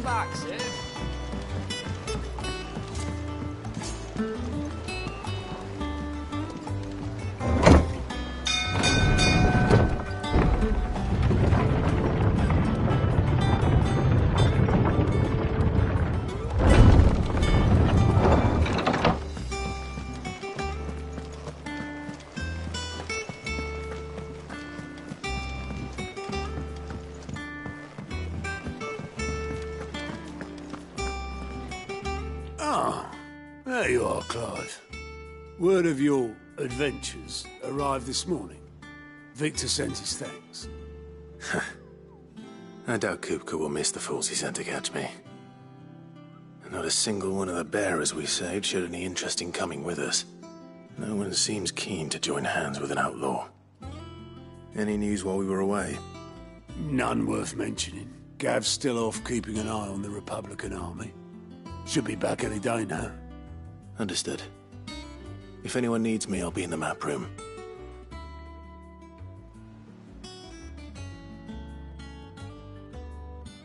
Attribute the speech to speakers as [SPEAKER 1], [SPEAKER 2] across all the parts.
[SPEAKER 1] facts, eh?
[SPEAKER 2] There you are, Clive. Word of your adventures arrived this morning. Victor sent his thanks.
[SPEAKER 3] I doubt Kupka will miss the fools he sent to catch me. Not a single one of the bearers we saved showed any interest in coming with us. No one seems keen to join hands with an outlaw. Any news while we were away?
[SPEAKER 2] None worth mentioning. Gav's still off keeping an eye on the Republican army. Should be back any day now.
[SPEAKER 3] Understood. If anyone needs me, I'll be in the map room.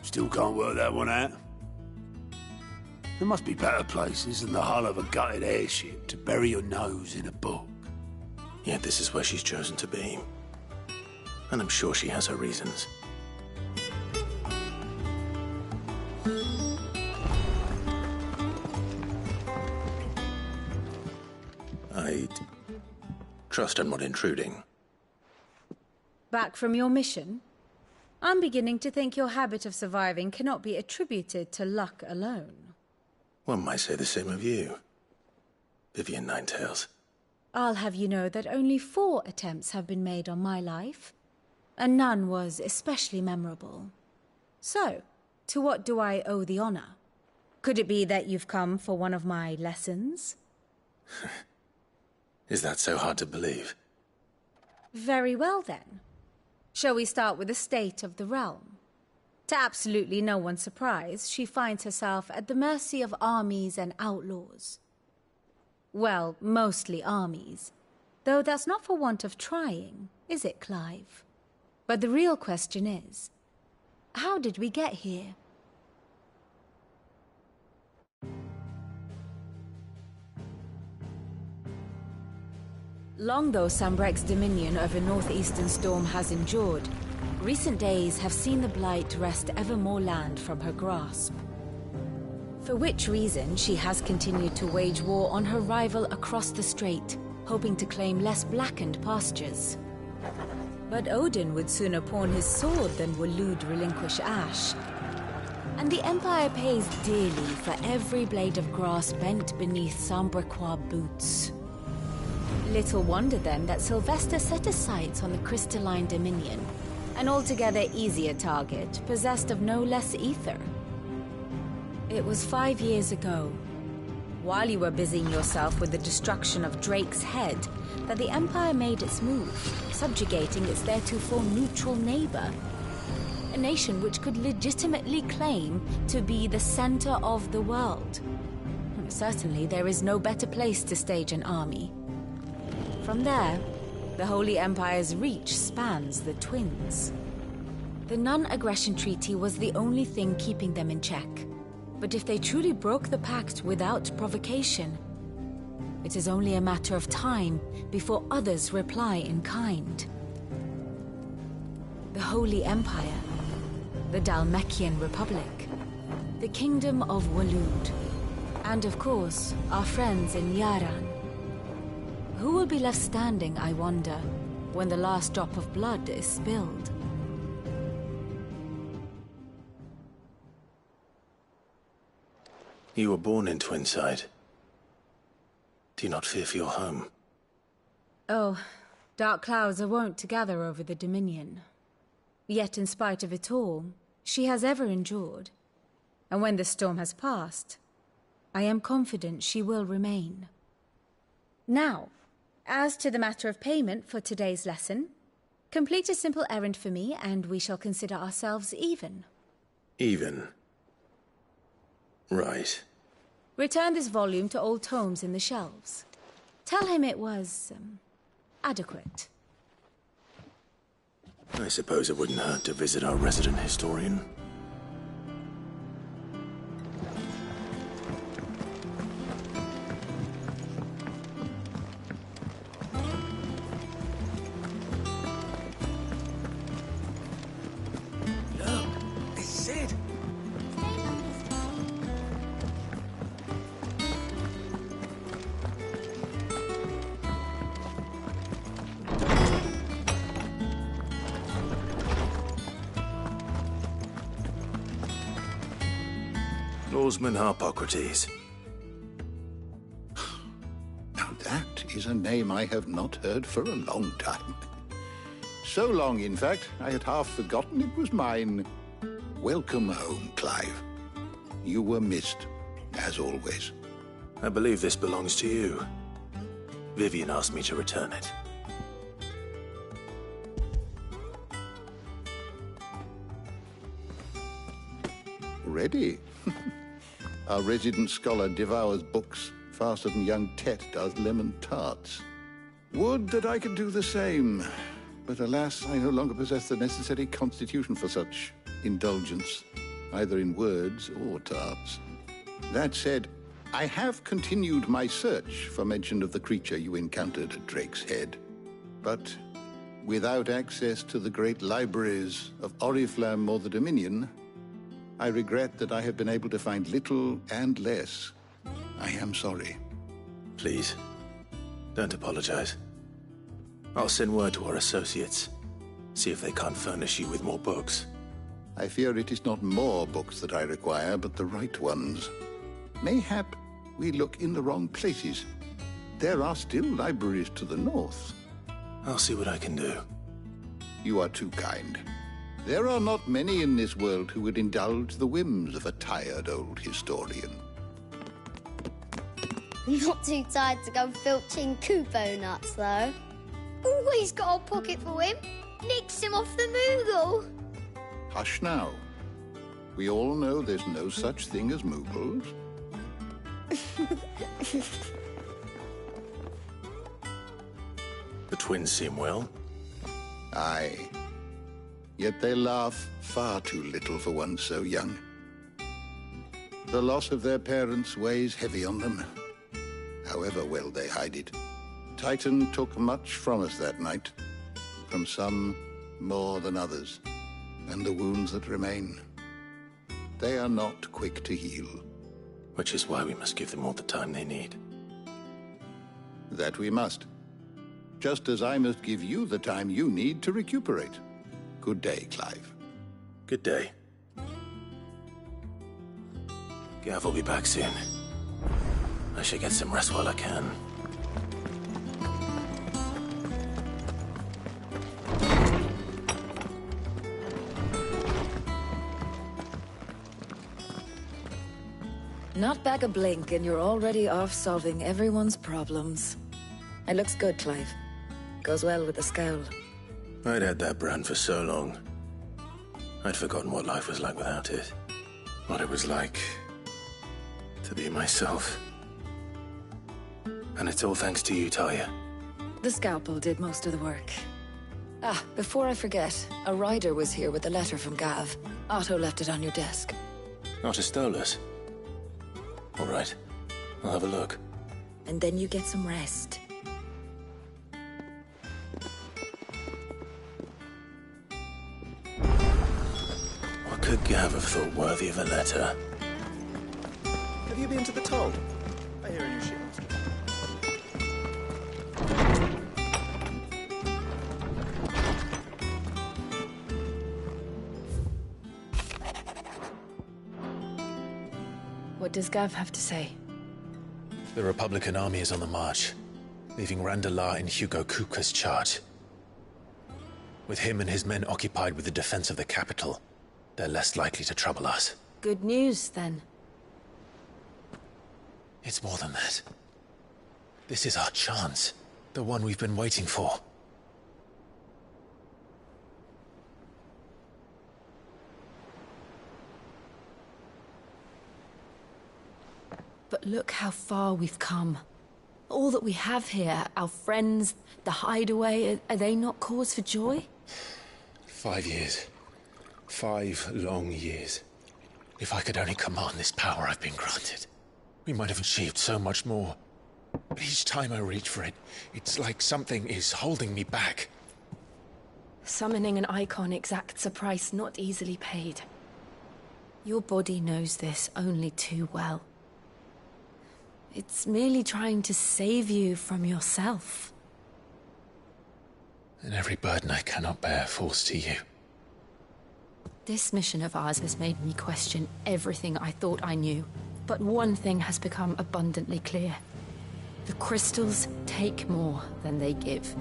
[SPEAKER 2] Still can't work that one out. There must be better places than the hull of a gutted airship to bury your nose in a book.
[SPEAKER 3] Yet this is where she's chosen to be. And I'm sure she has her reasons. I trust I'm not intruding.
[SPEAKER 4] Back from your mission? I'm beginning to think your habit of surviving cannot be attributed to luck alone.
[SPEAKER 3] One might say the same of you, Vivian Ninetails.
[SPEAKER 4] I'll have you know that only 4 attempts have been made on my life, and none was especially memorable. So, to what do I owe the honor? Could it be that you've come for one of my lessons?
[SPEAKER 3] Is that so hard to believe?
[SPEAKER 4] Very well, then. Shall we start with the state of the realm? To absolutely no one's surprise, she finds herself at the mercy of armies and outlaws. Well, mostly armies. Though that's not for want of trying, is it, Clive? But the real question is, how did we get here? Long though Sambrek's dominion over northeastern Storm has endured, recent days have seen the Blight wrest ever more land from her grasp. For which reason she has continued to wage war on her rival across the strait, hoping to claim less blackened pastures. But Odin would sooner pawn his sword than Waloed relinquish Ash. And the Empire pays dearly for every blade of grass bent beneath Sambrequois boots. Little wonder then that Sylvester set his sights on the crystalline dominion, an altogether easier target, possessed of no less ether. It was 5 years ago, while you were busying yourself with the destruction of Drake's head, that the Empire made its move, subjugating its theretofore neutral neighbor. A nation which could legitimately claim to be the center of the world. Certainly there is no better place to stage an army. From there, the Holy Empire's reach spans the Twins. The non-aggression treaty was the only thing keeping them in check. But if they truly broke the pact without provocation, it is only a matter of time before others reply in kind. The Holy Empire, the Dhalmekian Republic, the Kingdom of Waloed, and of course, our friends in Yaran. Who will be left standing, I wonder, when the last drop of blood is spilled?
[SPEAKER 3] You were born in Twinside. Do you not fear for your home?
[SPEAKER 4] Oh, dark clouds are wont to gather over the Dominion. Yet in spite of it all, she has ever endured. And when the storm has passed, I am confident she will remain. Now, as to the matter of payment for today's lesson, complete a simple errand for me and we shall consider ourselves even.
[SPEAKER 3] Even? Right.
[SPEAKER 4] Return this volume to old tomes in the shelves. Tell him it was, adequate.
[SPEAKER 3] I suppose it wouldn't hurt to visit our resident historian. Lawsman Harpocrates.
[SPEAKER 1] Now that is a name I have not heard for a long time. So long, in fact, I had half forgotten it was mine. Welcome home, Clive. You were missed, as always.
[SPEAKER 3] I believe this belongs to you. Vivian asked me to return it.
[SPEAKER 1] Ready? Our resident scholar devours books faster than young Tet does lemon tarts. Would that I could do the same. But alas, I no longer possess the necessary constitution for such indulgence, either in words or tarts. That said, I have continued my search for mention of the creature you encountered at Drake's Head. But without access to the great libraries of Oriflamme or the Dominion, I regret that I have been able to find little and less. I am sorry.
[SPEAKER 3] Please, don't apologize. I'll send word to our associates. See if they can't furnish you with more books.
[SPEAKER 1] I fear it is not more books that I require, but the right ones. Mayhap we look in the wrong places. There are still libraries to the north.
[SPEAKER 3] I'll see what I can do.
[SPEAKER 1] You are too kind. There are not many in this world who would indulge the whims of a tired old historian.
[SPEAKER 5] Not too tired to go filching Kupo nuts, though. Always got a pocket for him. Nicks him off the Moogle.
[SPEAKER 1] Hush now. We all know there's no such thing as Moogles.
[SPEAKER 3] The twins seem well.
[SPEAKER 1] Aye. Yet they laugh far too little for one so young. The loss of their parents weighs heavy on them, however well they hide it. Titan took much from us that night, from some more than others, and the wounds that remain, they are not quick to heal.
[SPEAKER 3] Which is why we must give them all the time they need.
[SPEAKER 1] That we must. Just as I must give you the time you need to recuperate. Good day, Clive.
[SPEAKER 3] Good day. Gav will be back soon. I should get some rest while I can.
[SPEAKER 4] Not back a blink and you're already off solving everyone's problems. It looks good, Clive. Goes well with the scowl.
[SPEAKER 3] I'd had that brand for so long. I'd forgotten what life was like without it. What it was like to be myself. And it's all thanks to you, Talia.
[SPEAKER 4] The scalpel did most of the work. Ah, before I forget, a rider was here with a letter from Gav. Otto left it on your desk.
[SPEAKER 3] Not a Stolas. All right, I'll have a look.
[SPEAKER 4] And then you get some rest.
[SPEAKER 3] What could Gav have thought worthy of a letter?
[SPEAKER 6] Have you been to the toll? I hear a new ship.
[SPEAKER 4] What does Gav have to say?
[SPEAKER 3] The Republican army is on the march, leaving Randalar in Hugo Kuka's charge. With him and his men occupied with the defense of the capital, they're less likely to trouble us.
[SPEAKER 4] Good news, then.
[SPEAKER 3] It's more than that. This is our chance. The one we've been waiting for.
[SPEAKER 4] But look how far we've come. All that we have here, our friends, the hideaway, are they not cause for joy?
[SPEAKER 3] 5 years. 5 long years. If I could only command this power I've been granted, we might have achieved so much more. But each time I reach for it, it's like something is holding me back.
[SPEAKER 7] Summoning an icon exacts a price not easily paid.
[SPEAKER 4] Your body knows this only too well. It's merely trying to save you from yourself.
[SPEAKER 3] And every burden I cannot bear falls to you.
[SPEAKER 7] This mission of ours has made me question everything I thought I knew. But one thing has become abundantly clear. The crystals take more than they give.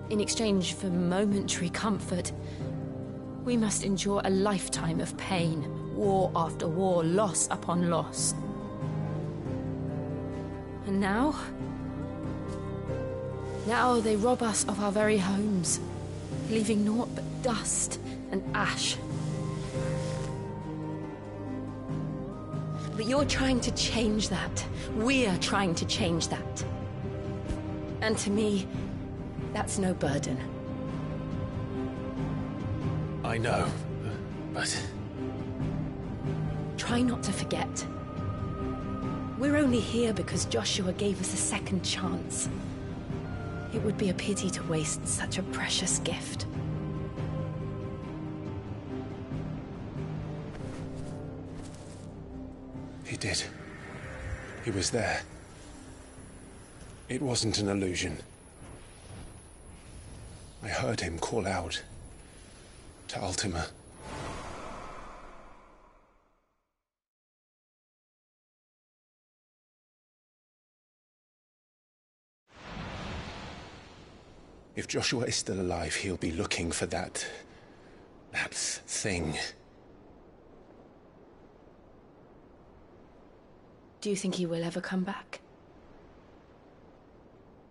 [SPEAKER 7] In exchange for momentary comfort, we must endure a lifetime of pain, war after war, loss upon loss. And now? Now they rob us of our very homes, leaving naught but dust and ash. But you're trying to change that. We're trying to change that. And to me, that's no burden.
[SPEAKER 3] I know, but...
[SPEAKER 7] Try not to forget. We're only here because Joshua gave us a second chance. It would be a pity to waste such a precious gift.
[SPEAKER 3] He did. He was there. It wasn't an illusion. I heard him call out to Ultima. If Joshua is still alive, he'll be looking for that thing.
[SPEAKER 7] Do you think he will ever come back?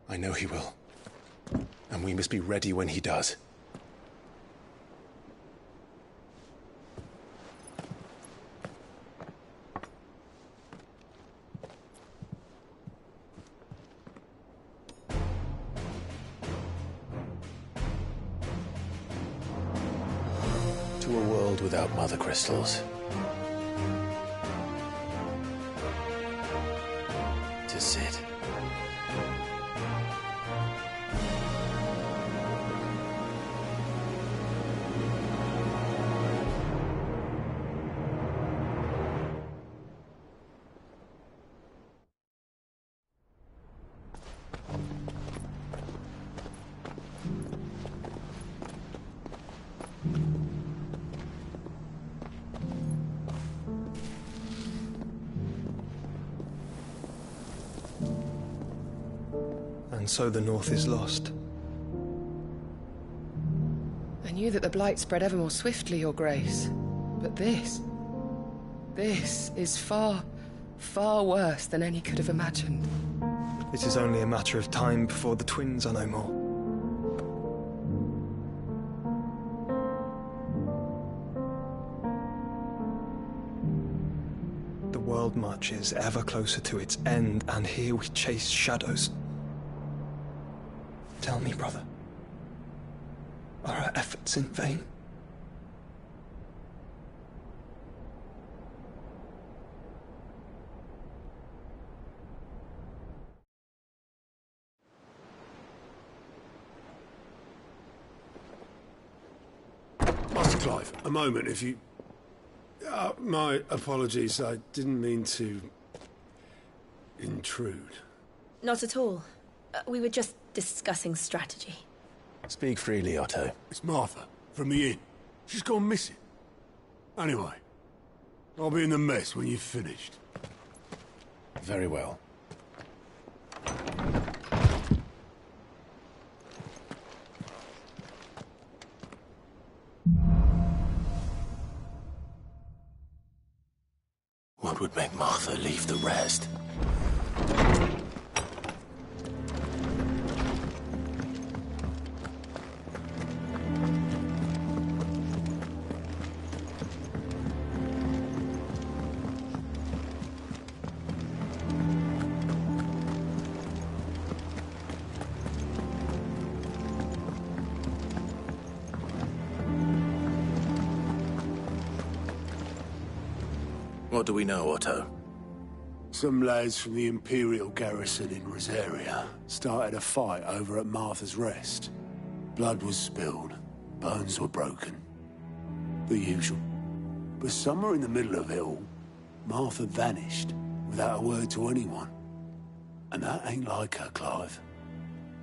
[SPEAKER 3] I know he will. And we must be ready when he does. To a world without mother crystals. To Sid.
[SPEAKER 6] And so the North is lost.
[SPEAKER 8] I knew that the Blight spread ever more swiftly, Your Grace. But this is far, far worse than any could have imagined.
[SPEAKER 6] It is only a matter of time before the twins are no more. The world marches ever closer to its end, and here we chase shadows. Tell me, brother, are our efforts in vain?
[SPEAKER 2] Master Clive, a moment, if you... my apologies, I didn't mean to... intrude.
[SPEAKER 7] Not at all. We were just discussing strategy.
[SPEAKER 3] Speak freely, Otto.
[SPEAKER 2] It's Martha, from the inn. She's gone missing. Anyway, I'll be in the mess when you've finished.
[SPEAKER 3] Very well. What would make Martha leave the rest? What do we know, Otto?
[SPEAKER 2] Some lads from the Imperial garrison in Rosaria started a fight over at Martha's Rest. Blood was spilled, bones were broken. The usual. But somewhere in the middle of it all, Martha vanished without a word to anyone. And that ain't like her, Clive.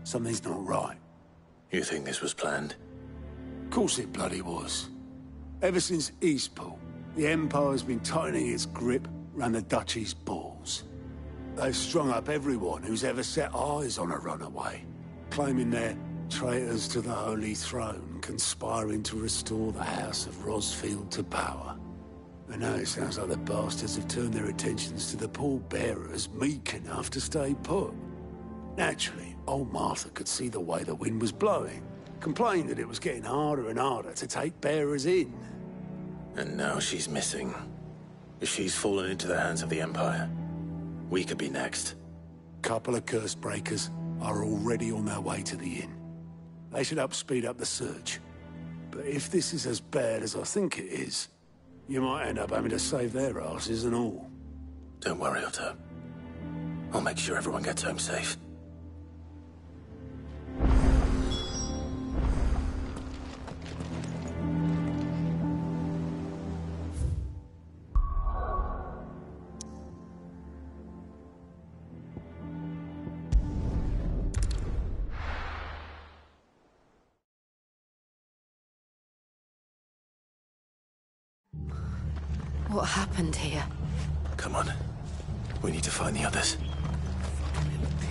[SPEAKER 2] Something's not right.
[SPEAKER 3] You think this was planned?
[SPEAKER 2] Course it bloody was. Ever since Eastpool, the Empire's been tightening its grip round the Duchy's balls. They've strung up everyone who's ever set eyes on a runaway, claiming they're traitors to the Holy Throne, conspiring to restore the House of Rosfield to power. And now it sounds like the bastards have turned their attentions to the pallbearers meek enough to stay put. Naturally, old Martha could see the way the wind was blowing, complained that it was getting harder and harder to take bearers in.
[SPEAKER 3] And now she's missing. If she's fallen into the hands of the Empire, we could be next.
[SPEAKER 2] Couple of curse breakers are already on their way to the inn. They should help speed up the search. But if this is as bad as I think it is, you might end up having to save their asses and all.
[SPEAKER 3] Don't worry, Otto. I'll make sure everyone gets home safe.
[SPEAKER 7] What happened here?
[SPEAKER 3] Come on. We need to find the others.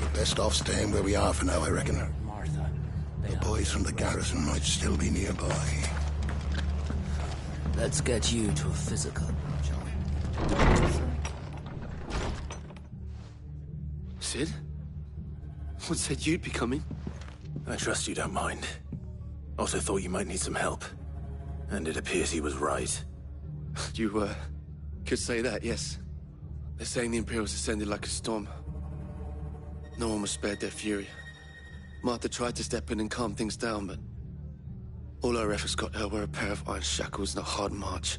[SPEAKER 1] We're best off staying where we are for now, I reckon. The boys from the garrison might still be nearby.
[SPEAKER 9] Let's get you to a physical, shall we?
[SPEAKER 10] Sid? What said you'd be coming?
[SPEAKER 3] I trust you don't mind. Otto thought you might need some help. And it appears he was right.
[SPEAKER 10] You, could say that, yes. They're saying the Imperials ascended like a storm. No one was spared their fury. Martha tried to step in and calm things down, but all our efforts got her were a pair of iron shackles and a hard march.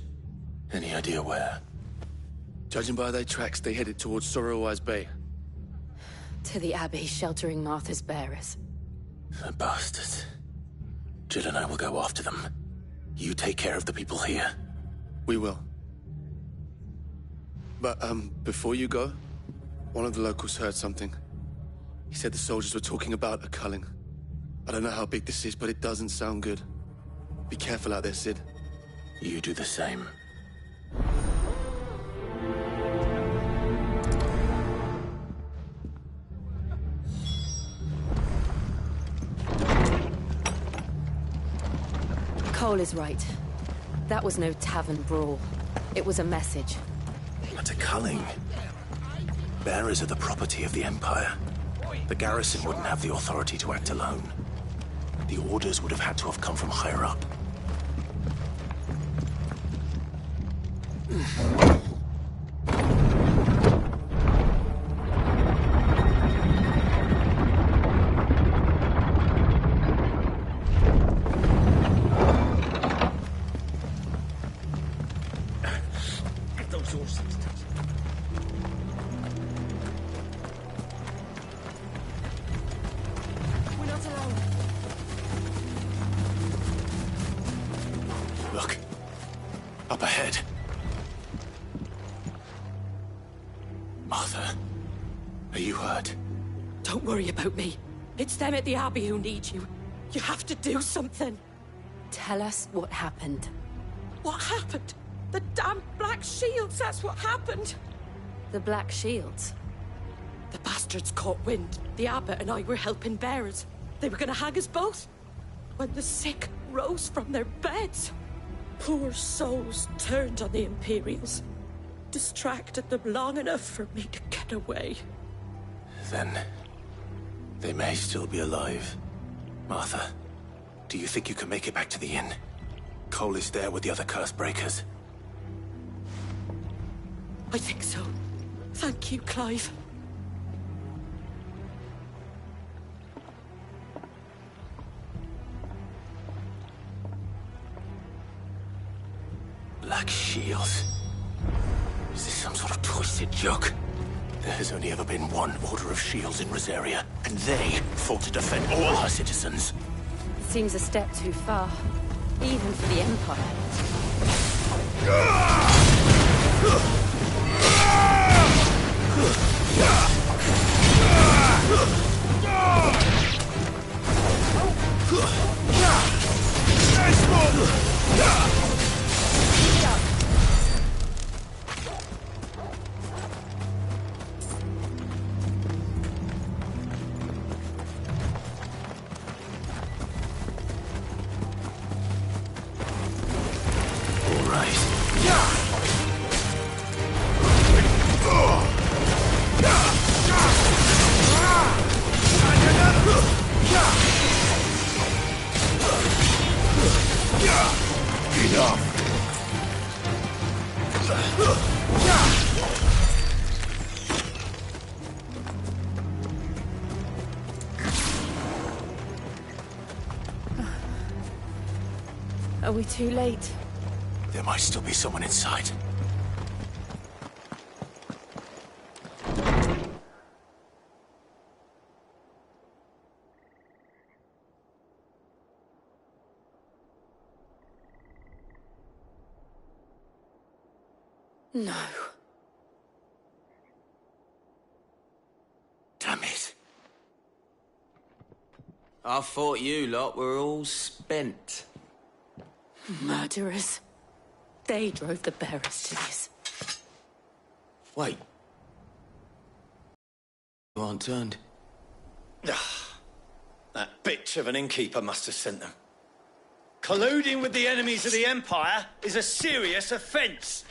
[SPEAKER 3] Any idea where?
[SPEAKER 10] Judging by their tracks, they headed towards Sorrowwise Bay.
[SPEAKER 7] To the Abbey sheltering Martha's bearers.
[SPEAKER 3] The bastards. Jill and I will go after them. You take care of the people here.
[SPEAKER 10] We will. But, before you go, one of the locals heard something. He said the soldiers were talking about a culling. I don't know how big this is, but it doesn't sound good. Be careful out there, Sid.
[SPEAKER 3] You do the same.
[SPEAKER 7] Cole is right. That was no tavern brawl. It was a message.
[SPEAKER 3] But a culling. Bearers are the property of the Empire. The garrison wouldn't have the authority to act alone. The orders would have had to have come from higher up. Look. Up ahead. Martha, are you hurt?
[SPEAKER 11] Don't worry about me. It's them at the Abbey who need you. You have to do something.
[SPEAKER 7] Tell us what happened.
[SPEAKER 11] What happened? The damn Black Shields, that's what happened.
[SPEAKER 7] The Black Shields?
[SPEAKER 11] The bastards caught wind. The abbot and I were helping bearers. They were gonna hang us both. When the sick rose from their beds, poor souls turned on the Imperials. Distracted them long enough for me to get away.
[SPEAKER 3] Then, they may still be alive. Martha, do you think you can make it back to the inn? Cole is there with the other curse breakers.
[SPEAKER 11] I think so. Thank you, Clive.
[SPEAKER 3] Black Shields. Is this some sort of twisted joke? There has only ever been one Order of Shields in Rosaria, and they fought to defend all her citizens.
[SPEAKER 7] It seems a step too far, even for the Empire.
[SPEAKER 2] Nice one!
[SPEAKER 11] Are we too late?
[SPEAKER 3] There might still be someone inside.
[SPEAKER 11] No.
[SPEAKER 3] Damn it.
[SPEAKER 9] I thought you lot were all spent.
[SPEAKER 11] Murderers. They drove the bearers to this.
[SPEAKER 9] Wait. You aren't turned.
[SPEAKER 12] That bitch of an innkeeper must have sent them. Colluding with the enemies of the Empire is a serious offence.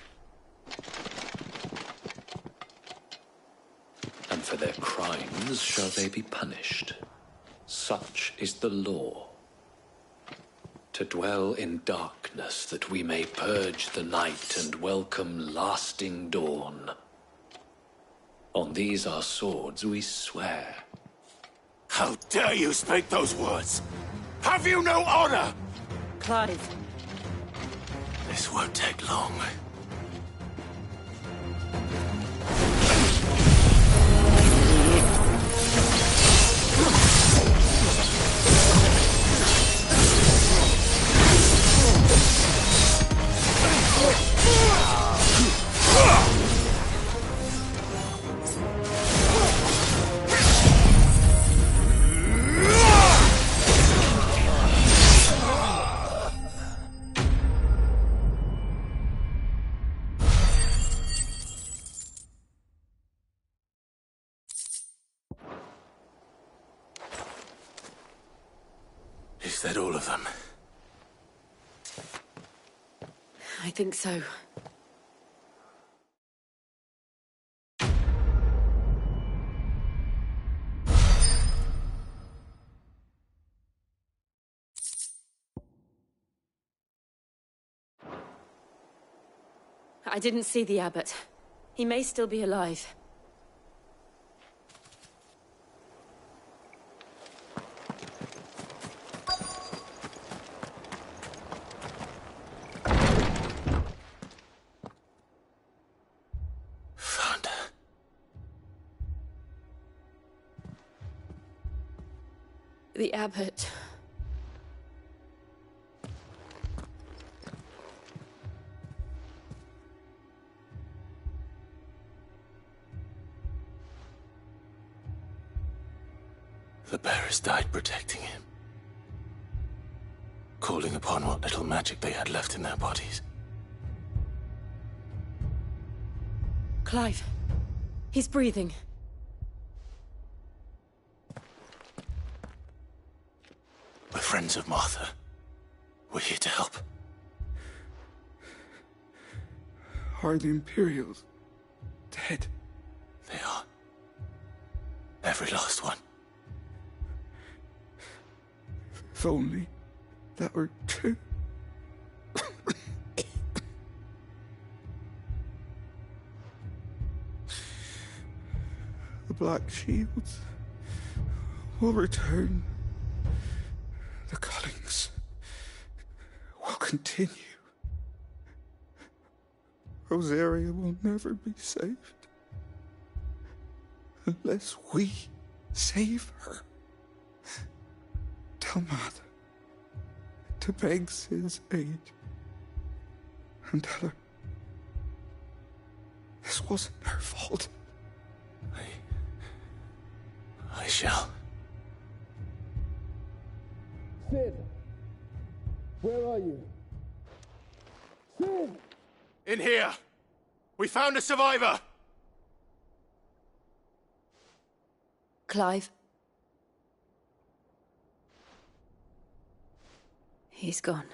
[SPEAKER 13] And for their crimes shall they be punished. Such is the law. To dwell in darkness that we may purge the night and welcome lasting dawn. On these our swords we swear.
[SPEAKER 3] How dare you speak those words? Have you no honor?
[SPEAKER 11] Clive.
[SPEAKER 3] This won't take long. Is that all of them?
[SPEAKER 11] I think so. I didn't see the abbot. He may still be alive.
[SPEAKER 3] Found her.
[SPEAKER 11] The abbot.
[SPEAKER 3] The bearers died protecting him. Calling upon what little magic they had left in their bodies.
[SPEAKER 11] Clive. He's breathing.
[SPEAKER 3] We're friends of Martha. We're here to help.
[SPEAKER 14] Are the Imperials dead?
[SPEAKER 3] They are. Every last one.
[SPEAKER 14] If only that were true. The Black Shields will return. The cullings will continue. Rosaria will never be saved unless we save her. Tell Mother to beg Sid's aid and tell her this wasn't her fault.
[SPEAKER 3] I shall.
[SPEAKER 2] Sid! Where are you? Sid!
[SPEAKER 3] In here! We found a survivor!
[SPEAKER 11] Clive. He's gone.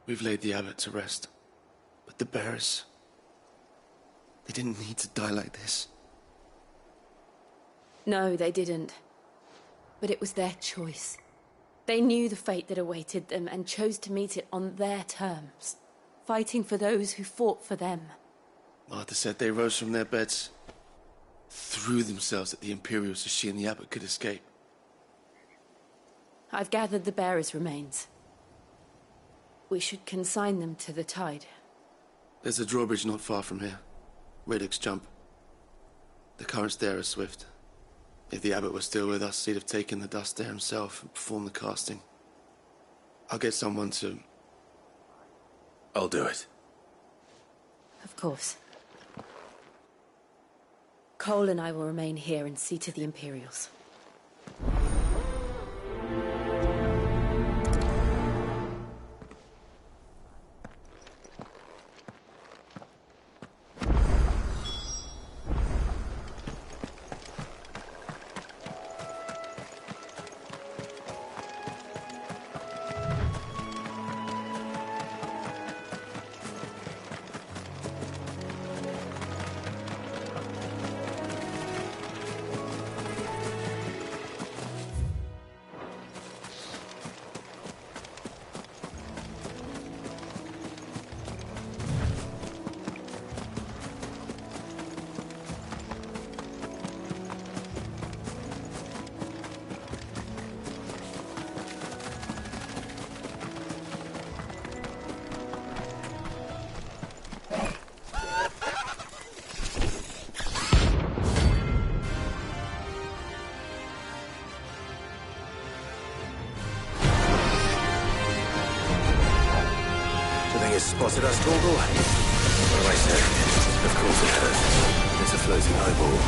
[SPEAKER 10] We've laid the abbot to rest. But the bearers... they didn't need to die like this.
[SPEAKER 4] No, they didn't. But it was their choice.
[SPEAKER 7] They knew the fate that awaited them and chose to meet it on their terms, fighting for those who fought for them.
[SPEAKER 10] Martha said they rose from their beds, threw themselves at the Imperials so she and the Abbot could escape.
[SPEAKER 7] I've gathered the bearers' remains. We should consign them to the tide.
[SPEAKER 10] There's a drawbridge not far from here. Radix jump. The currents there are swift. If the Abbot was still with us, he'd have taken the dust there himself and performed the casting. I'll get someone to...
[SPEAKER 3] I'll do it.
[SPEAKER 7] Of course. Cole and I will remain here and see to the Imperials.
[SPEAKER 3] Spotted us, Gorgle? What have I said? Of course it has. It's a floating eyeball.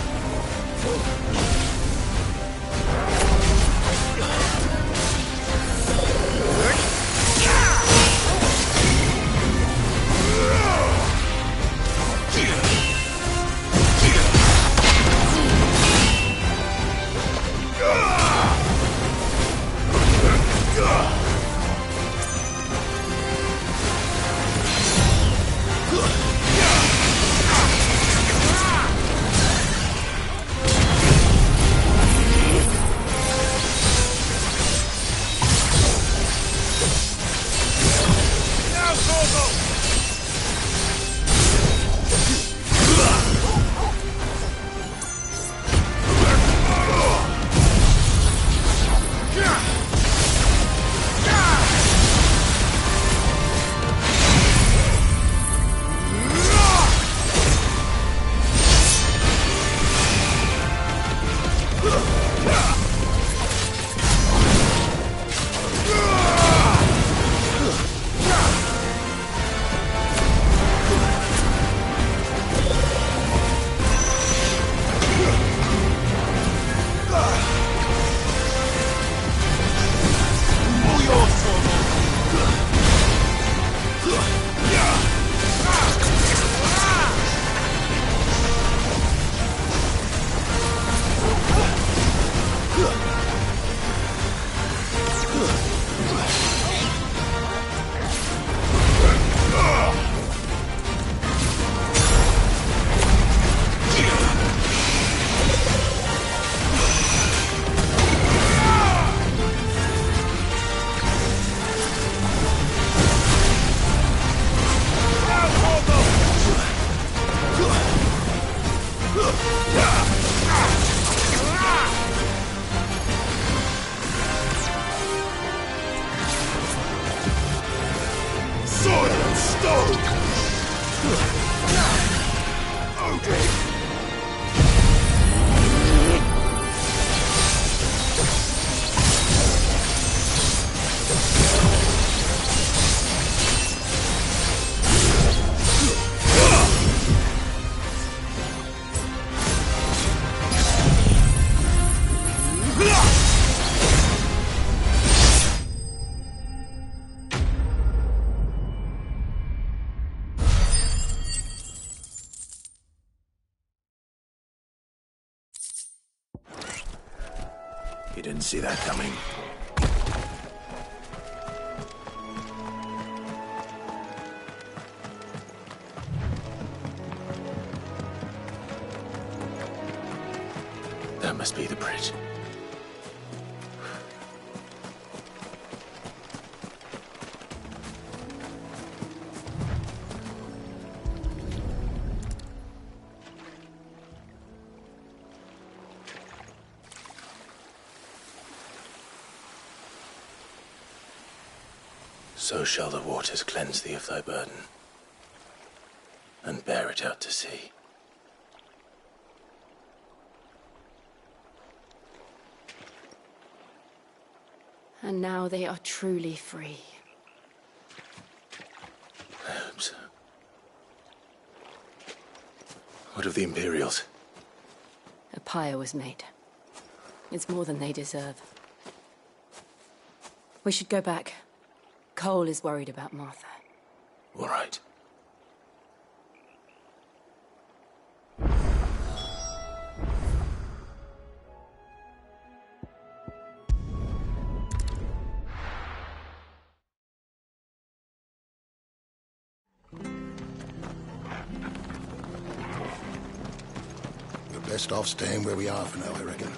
[SPEAKER 3] You didn't see that coming. That must be the bridge. So shall the waters cleanse thee of thy burden, and bear it out to sea.
[SPEAKER 7] And now they are truly free.
[SPEAKER 3] I hope so. What of the Imperials?
[SPEAKER 7] A pyre was made. It's more than they deserve. We should go back. Cole is worried about Martha.
[SPEAKER 3] All right.
[SPEAKER 1] We're best off staying where we are for now, I reckon.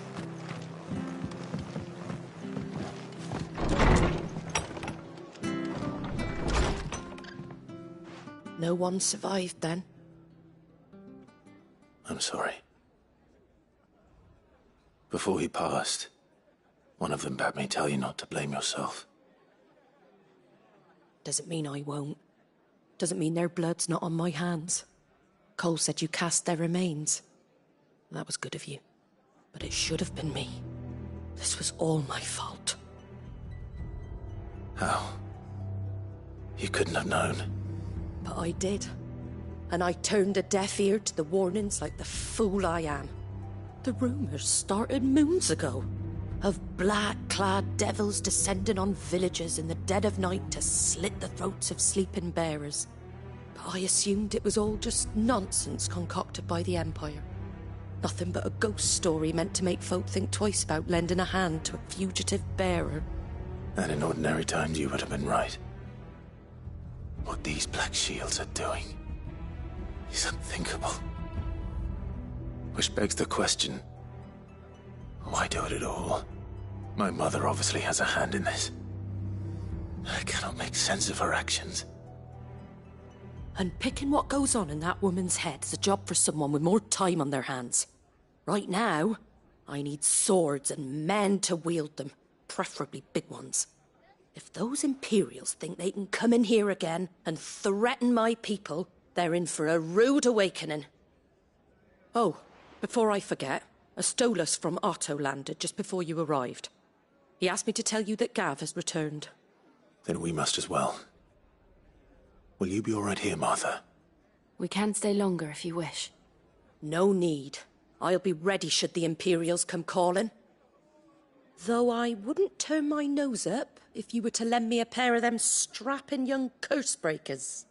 [SPEAKER 11] No one survived then?
[SPEAKER 3] I'm sorry. Before he passed, one of them bade me tell you not to blame yourself.
[SPEAKER 11] Doesn't mean I won't. Doesn't mean their blood's not on my hands. Cole said you cast their remains. That was good of you. But it should have been me. This was all my fault.
[SPEAKER 3] How? You couldn't have known.
[SPEAKER 11] But I did. And I turned a deaf ear to the warnings like the fool I am. The rumours started moons ago. Of black-clad devils descending on villages in the dead of night to slit the throats of sleeping bearers. But I assumed it was all just nonsense concocted by the Empire. Nothing but a ghost story meant to make folk think twice about lending a hand to a fugitive bearer.
[SPEAKER 3] And in ordinary times you would have been right. What these Black Shields are doing is unthinkable. Which begs the question, why do it at all? My mother obviously has a hand in this. I cannot make sense of her actions.
[SPEAKER 11] Unpicking what goes on in that woman's head is a job for someone with more time on their hands. Right now, I need swords and men to wield them, preferably big ones. If those Imperials think they can come in here again and threaten my people, they're in for a rude awakening. Oh, before I forget, a Stolas from Otto landed just before you arrived. He asked me to tell you that Gav has returned.
[SPEAKER 3] Then we must as well. Will you be all right here, Martha?
[SPEAKER 7] We can stay longer if you wish.
[SPEAKER 11] No need. I'll be ready should the Imperials come calling. Though I wouldn't turn my nose up if you were to lend me a pair of them strapping young curse-breakers.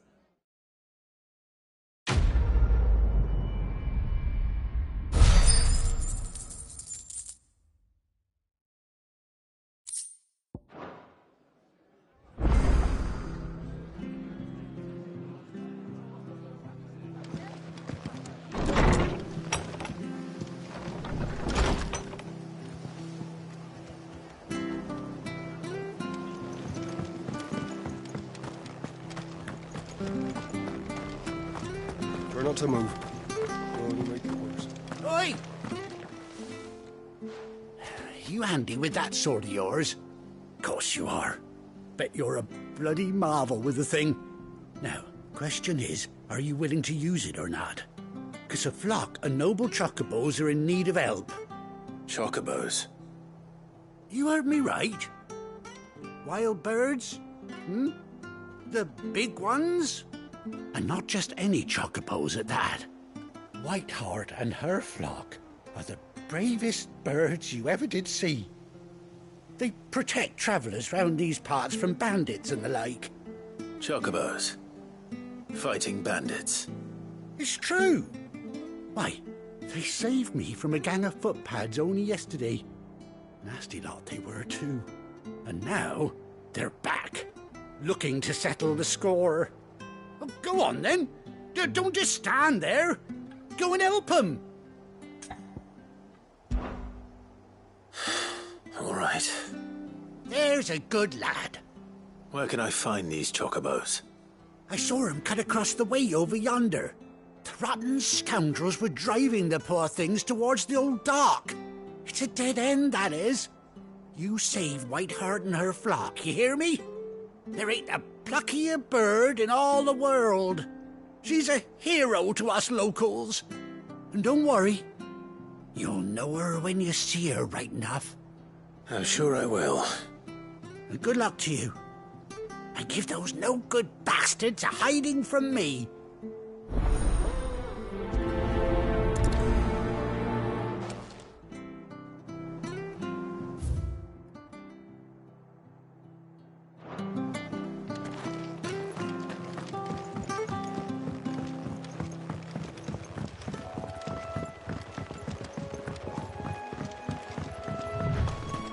[SPEAKER 6] Try not to move. Only make it worse.
[SPEAKER 15] Oi! You handy with that sword of yours? Course you are. Bet you're a bloody marvel with the thing. Now, question is, are you willing to use it or not? 'Cause a flock of noble chocobos are in need of help.
[SPEAKER 3] Chocobos?
[SPEAKER 15] You heard me right. Wild birds? The big ones? And not just any chocobos at that. Whiteheart and her flock are the bravest birds you ever did see. They protect travellers round these parts from bandits and the like.
[SPEAKER 3] Chocobos? Fighting bandits?
[SPEAKER 15] It's true. Why, they saved me from a gang of footpads only yesterday. Nasty lot they were too. And now they're back, looking to settle the score. Oh, go on then. Don't just stand there. Go and help them.
[SPEAKER 3] All right.
[SPEAKER 15] There's a good lad.
[SPEAKER 3] Where can I find these chocobos?
[SPEAKER 15] I saw him cut across the way over yonder. The rotten scoundrels were driving the poor things towards the old dock. It's a dead end, that is. You save Whiteheart and her flock, you hear me? There ain't a pluckier bird in all the world. She's a hero to us locals. And don't worry, you'll know her when you see her right enough.
[SPEAKER 3] I'm sure I will.
[SPEAKER 15] And good luck to you. And give those no-good bastards a hiding from me.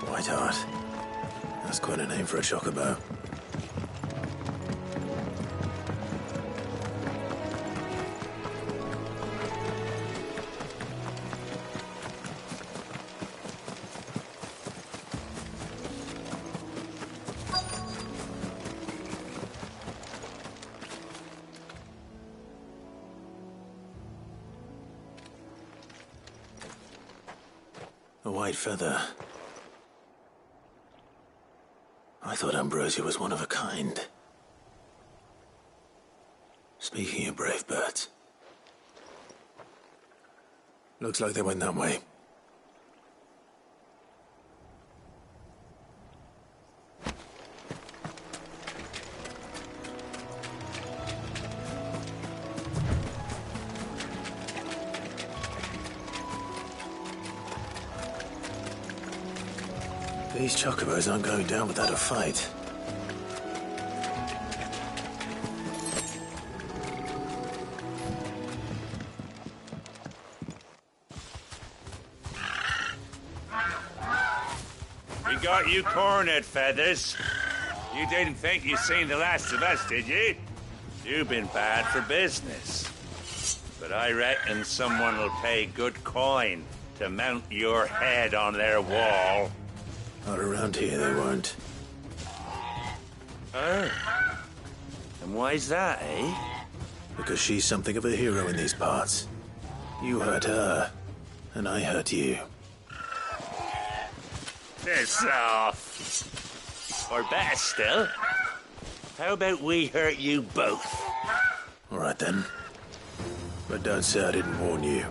[SPEAKER 3] Whiteheart. That's quite a name for a chocobo. A white feather. I thought Ambrosia was one of a kind. Speaking of brave birds. Looks like they went that way. These chocobos aren't going down without a fight.
[SPEAKER 16] We got you cornered, Feathers. You didn't think you'd seen the last of us, did you? You've been bad for business. But I reckon someone will pay good coin to mount your head on their wall.
[SPEAKER 3] Not around here, they weren't.
[SPEAKER 16] Oh. And why's that, eh?
[SPEAKER 3] Because she's something of a hero in these parts. You hurt her, and I hurt you.
[SPEAKER 16] Piss off. Or better still, how about we hurt you both?
[SPEAKER 3] All right, then. But don't say I didn't warn you.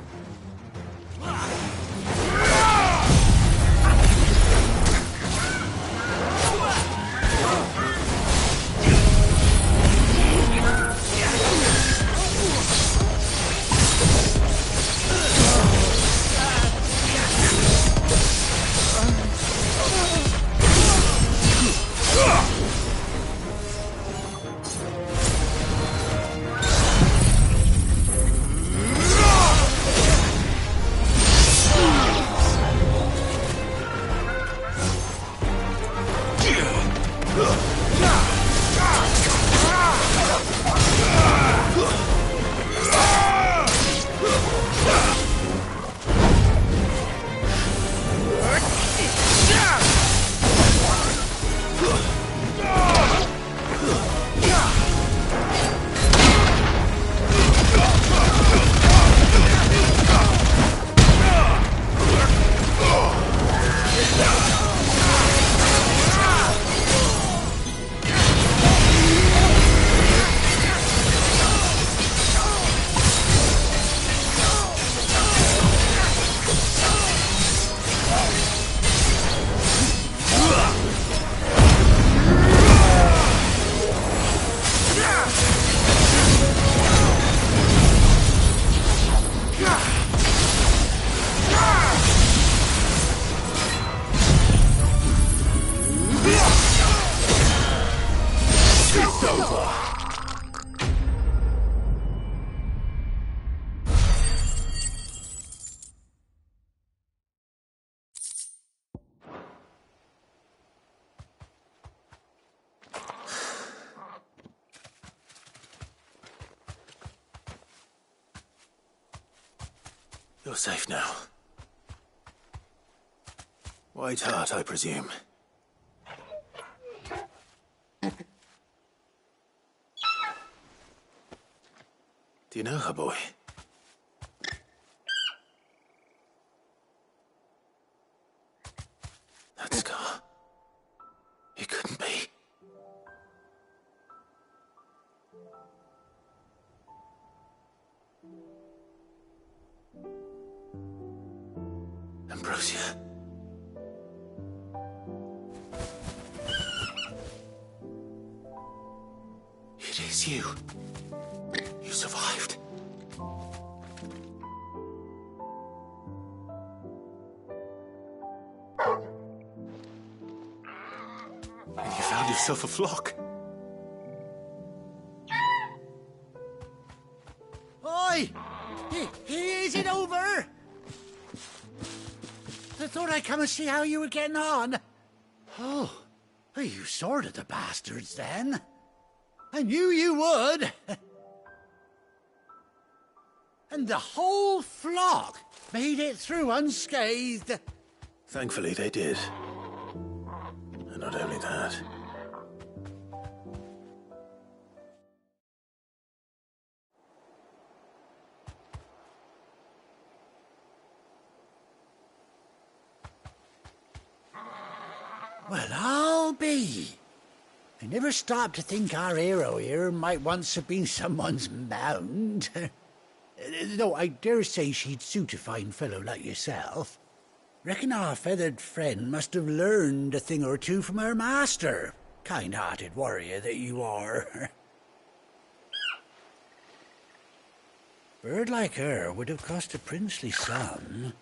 [SPEAKER 3] You're safe now. Whiteheart, I presume. Do you know her, boy? That scar. It couldn't be. Ambrosia. It is you. You survived. And you found yourself a flock.
[SPEAKER 15] Oi! Is it over? I thought I'd come and see how you were getting on. Oh, you sorted the bastards then. I knew you would. And the whole flock made it through unscathed.
[SPEAKER 3] Thankfully, they did. And not only that.
[SPEAKER 15] Well, I'll be. I never stopped to think our hero here might once have been someone's mount. Though I dare say she'd suit a fine fellow like yourself. Reckon our feathered friend must have learned a thing or two from her master. Kind-hearted warrior that you are. Bird like her would have cost a princely sum.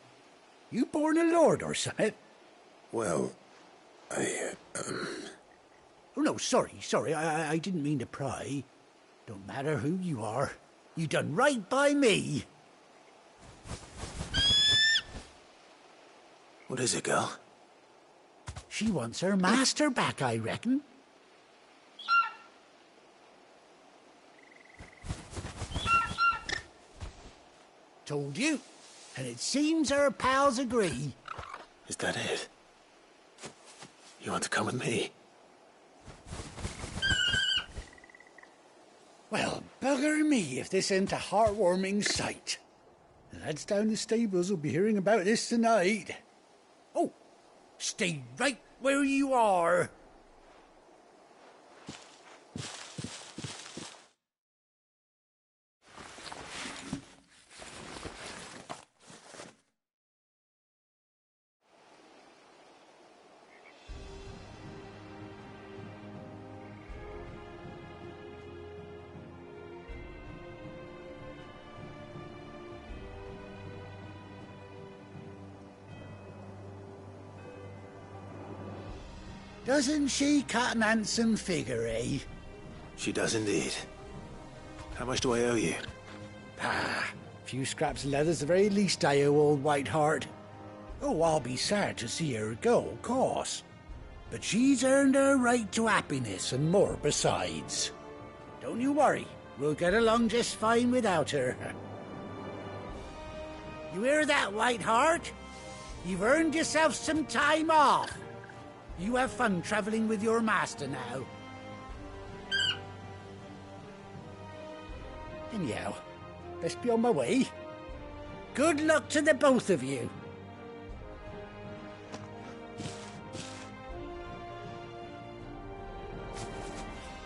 [SPEAKER 15] You born a lord or something?
[SPEAKER 3] Well,
[SPEAKER 15] Oh, no, sorry. I didn't mean to pry. Don't matter who you are. You done right by me.
[SPEAKER 3] What is it, girl?
[SPEAKER 15] She wants her master back, I reckon. Told you. And it seems her pals agree.
[SPEAKER 3] Is that it? You want to come with me?
[SPEAKER 15] Well, bugger me if this ain't a heartwarming sight. The lads down the stables will be hearing about this tonight. Oh, stay right where you are. Doesn't she cut an handsome figure, eh?
[SPEAKER 3] She does indeed. How much do I owe you?
[SPEAKER 15] A few scraps of leather's the very least I owe old Whiteheart. Oh, I'll be sad to see her go, of course. But she's earned her right to happiness and more besides. Don't you worry, we'll get along just fine without her. You hear that, Whiteheart? You've earned yourself some time off. You have fun traveling with your master now. Anyhow, best be on my way. Good luck to the both of you.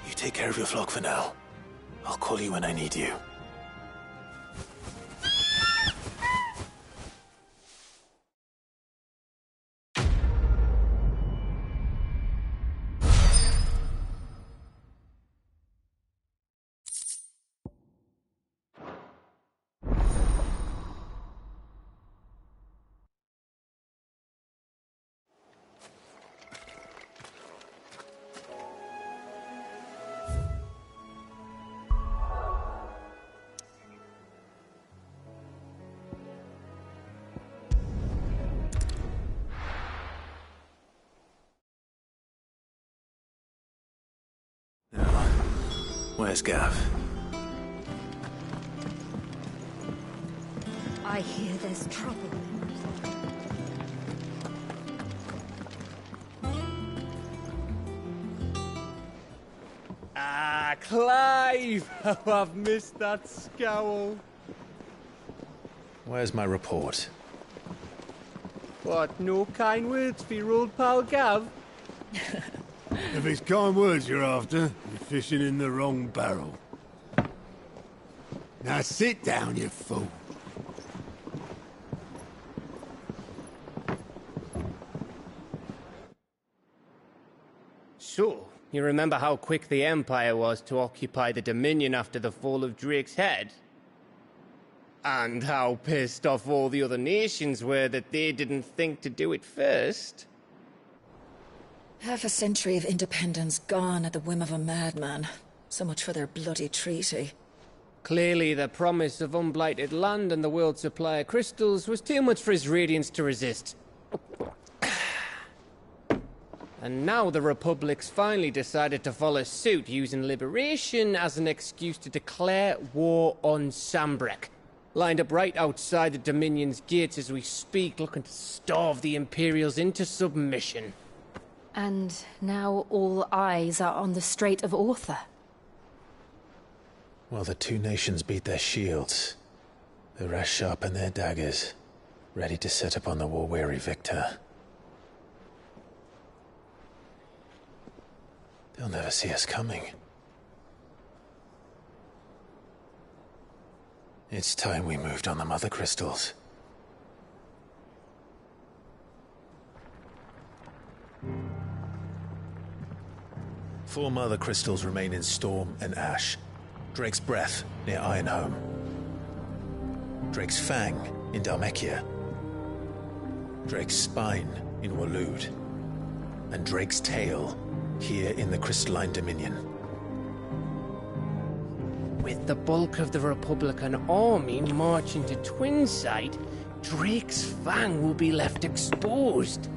[SPEAKER 3] You take care of your flock for now. I'll call you when I need you. Where's Gav?
[SPEAKER 4] I hear there's trouble.
[SPEAKER 17] Ah, Clive! How I've missed that scowl.
[SPEAKER 3] Where's my report?
[SPEAKER 17] What, no kind words for your old pal Gav?
[SPEAKER 2] If it's kind words you're after, you're fishing in the wrong barrel. Now sit down, you fool.
[SPEAKER 17] So, you remember how quick the Empire was to occupy the Dominion after the fall of Drake's head? And how pissed off all the other nations were that they didn't think to do it first?
[SPEAKER 18] Half a century of independence gone at the whim of a madman. So much for their bloody treaty.
[SPEAKER 17] Clearly, the promise of unblighted land and the world's supply of crystals was too much for his radiance to resist. And now the Republic's finally decided to follow suit, using liberation as an excuse to declare war on Sambrek. Lined up right outside the Dominion's gates as we speak, looking to starve the Imperials into submission.
[SPEAKER 7] And now all eyes are on the Strait of Author.
[SPEAKER 3] While the two nations beat their shields, the rest sharpen their daggers, ready to set upon the war-weary victor. They'll never see us coming. It's time we moved on the Mother Crystals. Four Mother Crystals remain in Storm and Ash. Drake's Breath near Ironhome. Drake's Fang in Dhalmekia. Drake's Spine in Waloed. And Drake's Tail here in the Crystalline Dominion.
[SPEAKER 17] With the bulk of the Republican army marching to Twinside, Drake's Fang will be left exposed.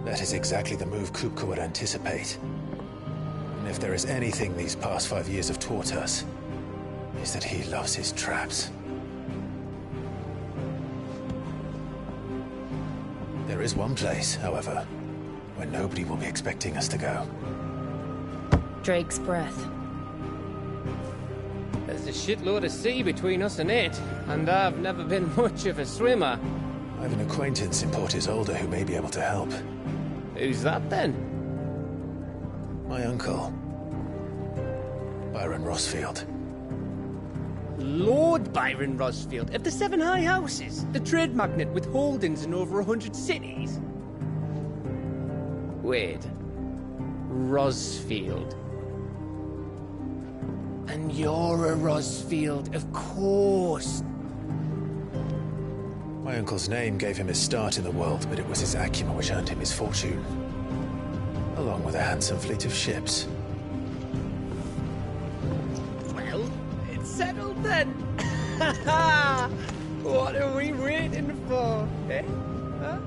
[SPEAKER 3] That is exactly the move Kupka would anticipate. And if there is anything these past 5 years have taught us, is that he loves his traps. There is one place, however, where nobody will be expecting us to go.
[SPEAKER 7] Drake's Breath.
[SPEAKER 17] There's a shitload of sea between us and it, and I've never been much of a swimmer.
[SPEAKER 3] I have an acquaintance in Port Isolde who may be able to help.
[SPEAKER 17] Who's that then?
[SPEAKER 3] My uncle, Byron Rosfield.
[SPEAKER 17] Lord Byron Rosfield of the Seven High Houses, the trade magnate with holdings in over 100 cities. Wait, Rosfield. And you're a Rosfield, of course.
[SPEAKER 3] My uncle's name gave him his start in the world, but it was his acumen which earned him his fortune. Along with a handsome fleet of ships.
[SPEAKER 17] Well, it's settled then. What are we waiting for, eh? Huh?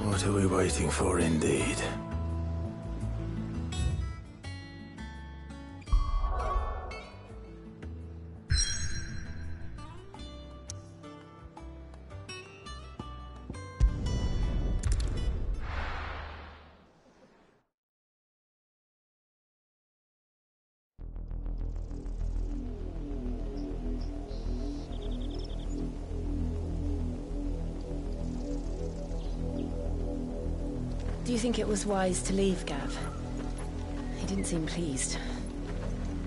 [SPEAKER 3] What are we waiting for, indeed?
[SPEAKER 4] Do you think it was wise to leave, Gav? He didn't seem pleased.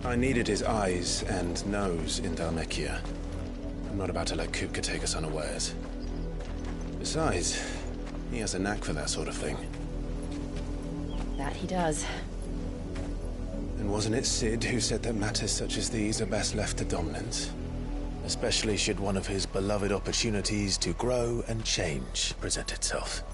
[SPEAKER 3] I needed his eyes and nose in Dhalmekia. I'm not about to let Kupka take us unawares. Besides, he has a knack for that sort of thing.
[SPEAKER 4] That he does.
[SPEAKER 3] And wasn't it Sid who said that matters such as these are best left to dominance? Especially should one of his beloved opportunities to grow and change present itself.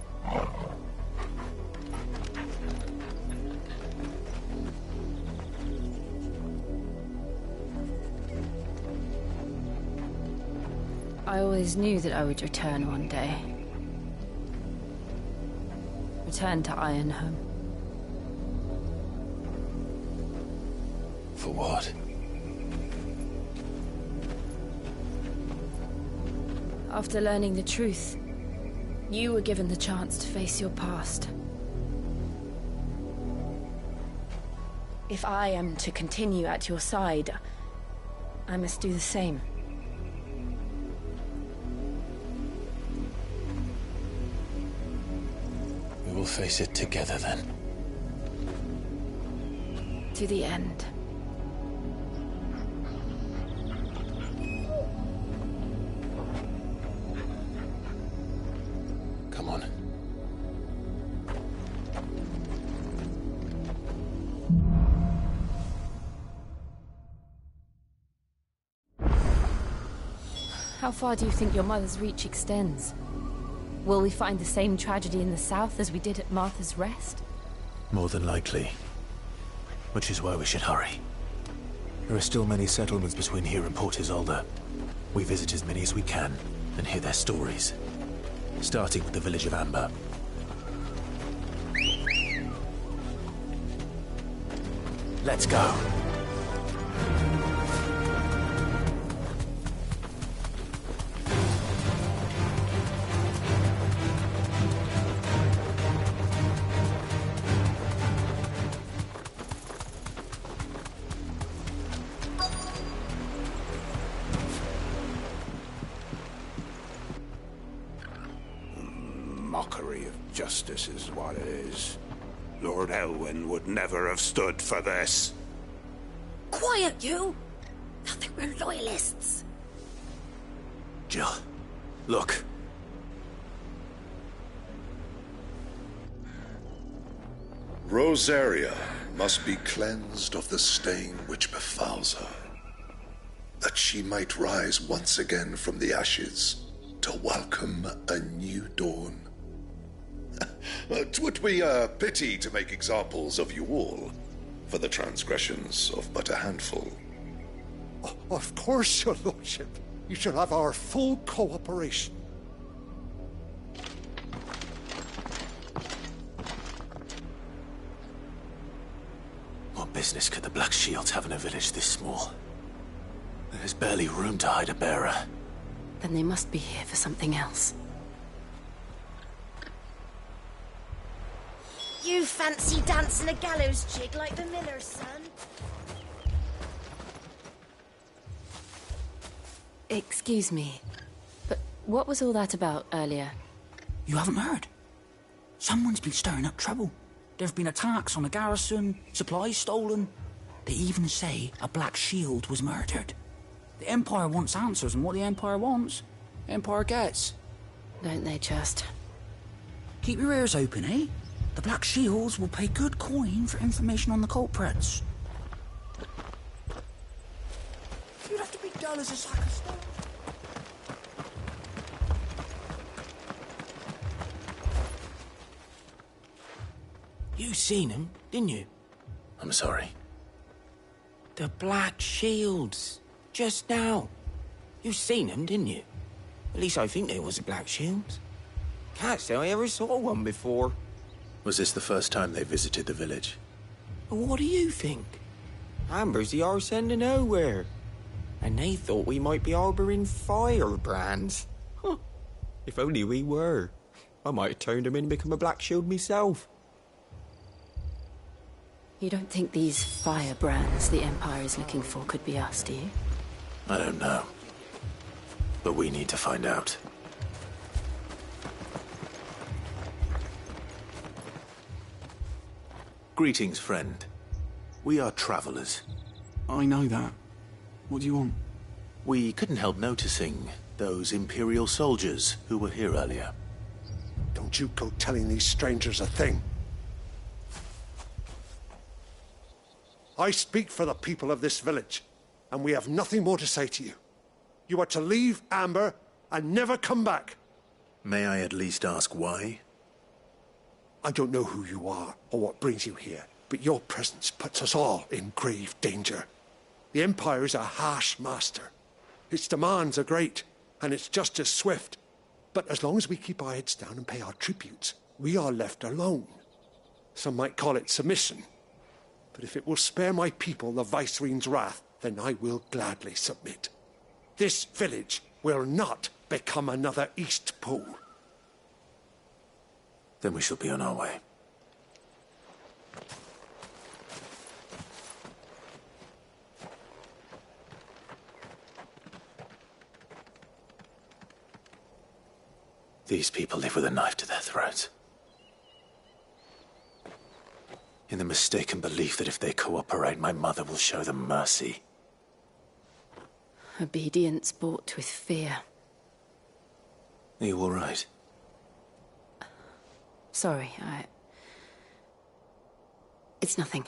[SPEAKER 7] I always knew that I would return one day. Return to Ironhome.
[SPEAKER 3] For what?
[SPEAKER 7] After learning the truth, you were given the chance to face your past. If I am to continue at your side, I must do the same.
[SPEAKER 3] We will face it together then.
[SPEAKER 7] To the end.
[SPEAKER 3] Come on.
[SPEAKER 7] How far do you think your mother's reach extends? Will we find the same tragedy in the south as we did at Martha's Rest?
[SPEAKER 3] More than likely. Which is why we should hurry. There are still many settlements between here and Port Isolde. We visit as many as we can and hear their stories. Starting with the village of Amber. Let's go.
[SPEAKER 2] Mockery of justice is what it is. Lord Elwyn would never have stood for this.
[SPEAKER 11] Quiet, you! I think we're loyalists.
[SPEAKER 3] Jill, look.
[SPEAKER 19] Rosaria must be cleansed of the stain which befouls her, that she might rise once again from the ashes to welcome a new dawn. 'Twould be a pity to make examples of you all for the transgressions of but a handful.
[SPEAKER 20] Of course, your lordship. You shall have our full cooperation.
[SPEAKER 3] What business could the Black Shields have in a village this small? There's barely room to hide a bearer.
[SPEAKER 7] Then they must be here for something else.
[SPEAKER 11] You fancy dancing a gallows jig like the miller's son?
[SPEAKER 7] Excuse me, but what was all that about earlier?
[SPEAKER 9] You haven't heard? Someone's been stirring up trouble. There have been attacks on the garrison, supplies stolen. They even say a Black Shield was murdered. The Empire wants answers, and what the Empire wants, the Empire gets.
[SPEAKER 7] Don't they just?
[SPEAKER 9] Keep your ears open, eh? The Black Shields will pay good coin for information on the culprits. You'd have to be dull as a sack of stone.
[SPEAKER 21] You seen him, didn't you?
[SPEAKER 3] I'm sorry.
[SPEAKER 21] The Black Shields. Just now. You seen them, didn't you? At least I think they was the Black Shields. Can't say I ever saw one before.
[SPEAKER 3] Was this the first time they visited the village?
[SPEAKER 21] But what do you think? Amber's the arse end of nowhere. And they thought we might be harbouring firebrands. Huh. If only we were. I might have turned them in and become a Black Shield myself.
[SPEAKER 7] You don't think these firebrands the Empire is looking for could be us, do you?
[SPEAKER 3] I don't know. But we need to find out. Greetings, friend. We are travelers.
[SPEAKER 9] I know that. What do you want?
[SPEAKER 3] We couldn't help noticing those Imperial soldiers who were here earlier.
[SPEAKER 20] Don't you go telling these strangers a thing. I speak for the people of this village, and we have nothing more to say to you. You are to leave Amber and never come back.
[SPEAKER 3] May I at least ask why?
[SPEAKER 20] I don't know who you are or what brings you here, but your presence puts us all in grave danger. The Empire is a harsh master. Its demands are great, and its justice swift. But as long as we keep our heads down and pay our tributes, we are left alone. Some might call it submission. But if it will spare my people the Viceroy's wrath, then I will gladly submit. This village will not become another Eastpool.
[SPEAKER 3] Then we shall be on our way. These people live with a knife to their throats. In the mistaken belief that if they cooperate, my mother will show them mercy.
[SPEAKER 7] Obedience bought with fear.
[SPEAKER 3] Are you all right?
[SPEAKER 7] Sorry, It's nothing.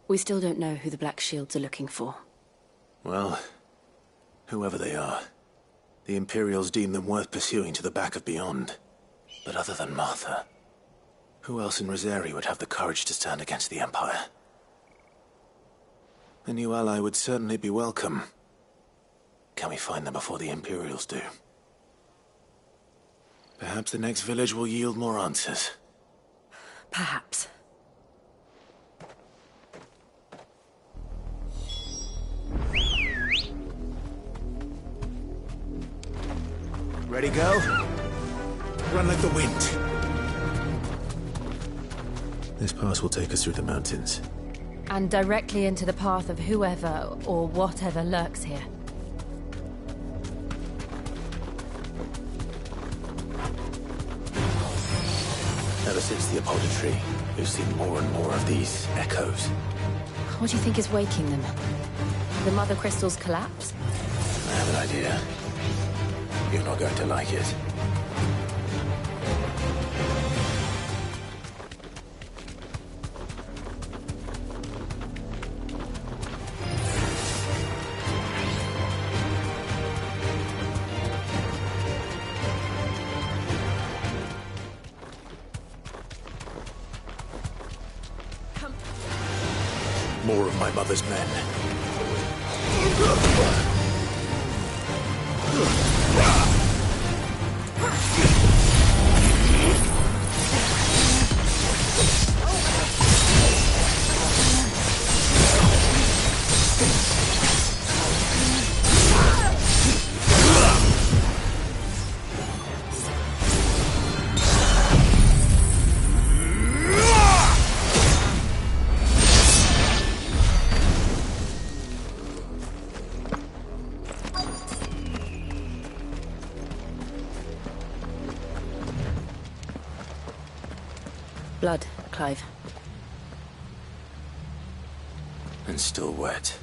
[SPEAKER 7] We still don't know who the Black Shields are looking for.
[SPEAKER 3] Well, whoever they are, the Imperials deem them worth pursuing to the back of beyond. But other than Martha, who else in Rosaria would have the courage to stand against the Empire? A new ally would certainly be welcome. Can we find them before the Imperials do? Perhaps the next village will yield more answers.
[SPEAKER 7] Perhaps.
[SPEAKER 3] Ready, go? Run like the wind. This pass will take us through the mountains.
[SPEAKER 7] And directly into the path of whoever or whatever lurks here.
[SPEAKER 3] Ever since the Apodatory, we've seen more and more of these echoes.
[SPEAKER 7] What do you think is waking them? The Mother Crystal's collapse?
[SPEAKER 3] I have an idea. You're not going to like it. More of my mother's men.
[SPEAKER 7] Blood, Clive.
[SPEAKER 3] And still wet.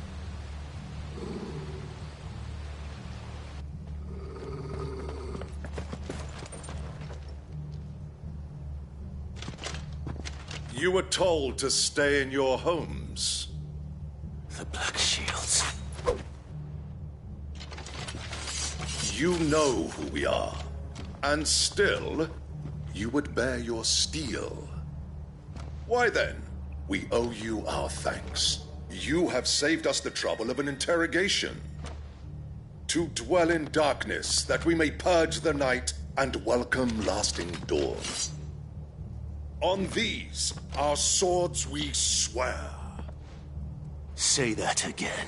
[SPEAKER 19] You were told to stay in your homes.
[SPEAKER 3] The Black Shields.
[SPEAKER 19] You know who we are. And still, you would bear your steel. Why then, we owe you our thanks. You have saved us the trouble of an interrogation. To dwell in darkness, that we may purge the night and welcome lasting dawn. On these, our swords we swear.
[SPEAKER 3] Say that again.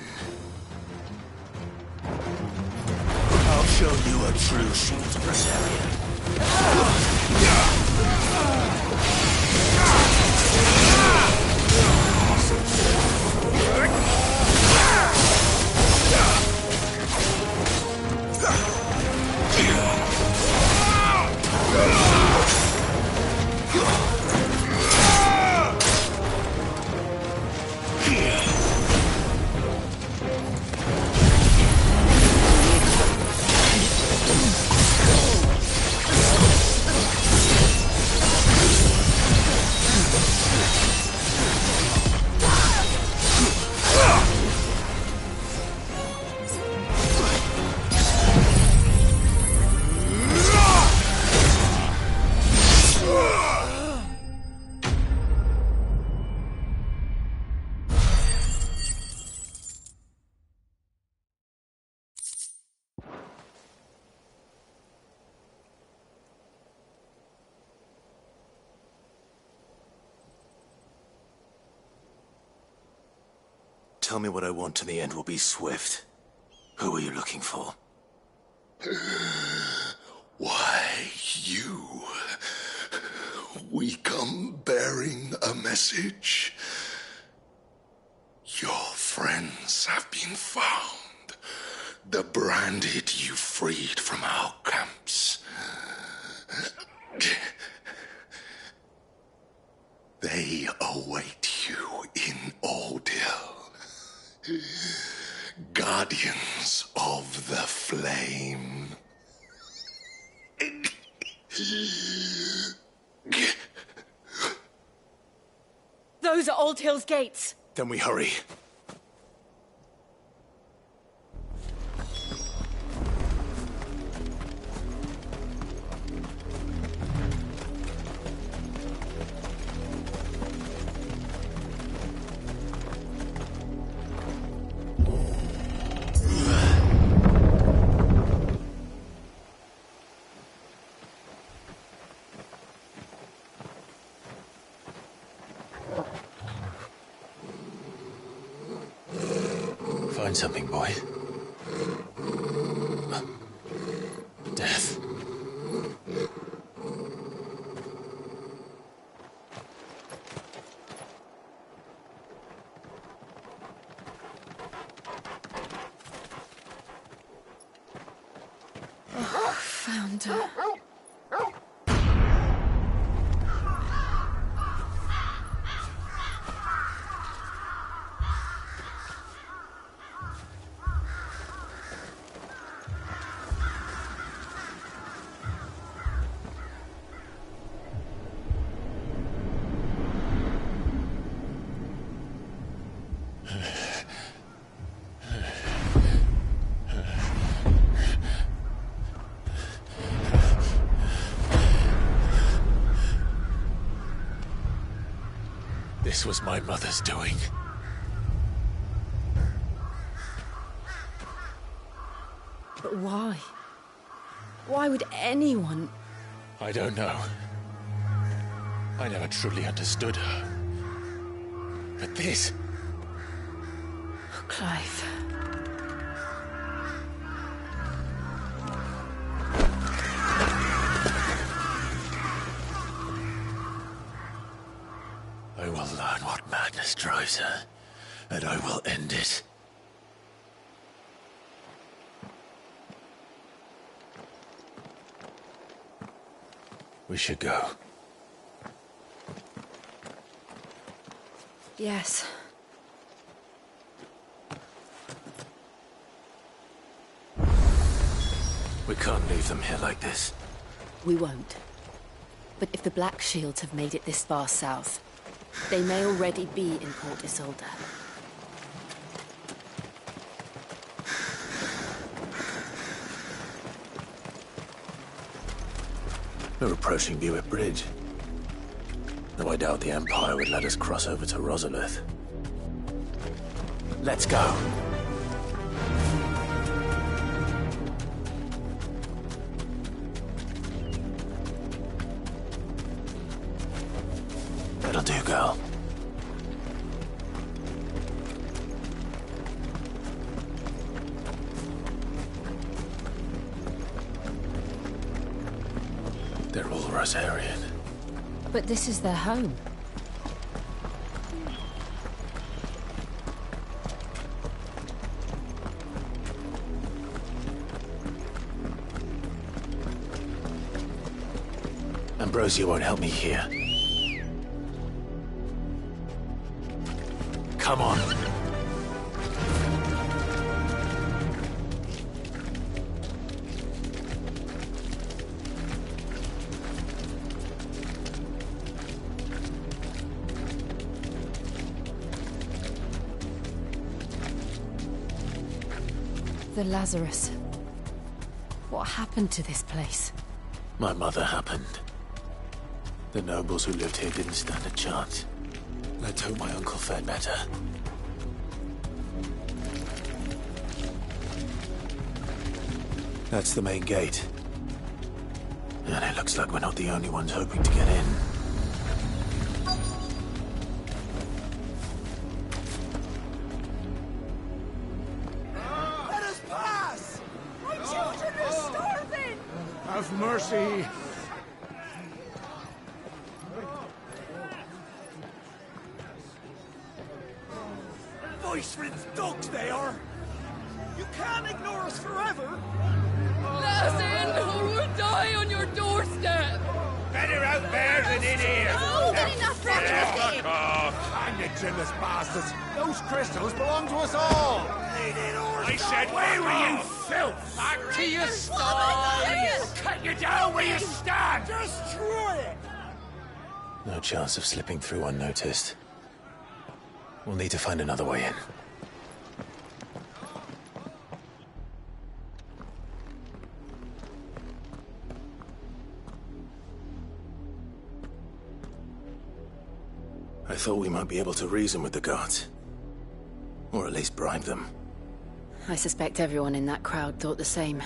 [SPEAKER 3] I'll show you a true shield, Rosaria. tell me what I want and the end will be swift. Who are you looking for?
[SPEAKER 19] Why, you. We come bearing a message. Your friends have been found. The branded you freed from our camps. They await you in Ordeal. Guardians of the Flame.
[SPEAKER 11] Those are Old Hill's gates.
[SPEAKER 3] Then we hurry. Find something, boy. Death.
[SPEAKER 7] Oh, found her.
[SPEAKER 3] This was my mother's doing.
[SPEAKER 7] But why? Why would anyone...
[SPEAKER 3] I don't know. I never truly understood her. But this...
[SPEAKER 7] Oh, Clive.
[SPEAKER 3] I will learn what madness drives her, and I will end it. We should go.
[SPEAKER 7] Yes.
[SPEAKER 3] We can't leave them here like this.
[SPEAKER 7] We won't. But if the Black Shields have made it this far south, they may already be in Port Isolde.
[SPEAKER 3] We're approaching Buick Bridge. Though I doubt the Empire would let us cross over to Rosalith. Let's go. That'll do, girl. They're all Rosarian.
[SPEAKER 7] But this is their home.
[SPEAKER 3] Ambrosia won't help me here. Come on.
[SPEAKER 7] The Lazarus. What happened to this place?
[SPEAKER 3] My mother happened. The nobles who lived here didn't stand a chance. Let's hope my uncle fared better. That's the main gate. And it looks like we're not the only ones hoping to get in.
[SPEAKER 2] mercy!
[SPEAKER 5] Viceroy's dogs they are! You can't ignore us forever!
[SPEAKER 8] Let us in, or we'll die on your doorstep!
[SPEAKER 16] Better out there than in here!
[SPEAKER 5] No, get enough for
[SPEAKER 16] Fuck off!
[SPEAKER 2] Hang you generous bastards! Those crystals belong to us all!
[SPEAKER 16] I said, where were you, filth? Back to your sties! Cut you down where you stand!
[SPEAKER 5] Destroy it!
[SPEAKER 3] No chance of slipping through unnoticed. We'll need to find another way in. I thought we might be able to reason with the guards. Or at least bribe them.
[SPEAKER 7] I suspect everyone in that crowd thought the same.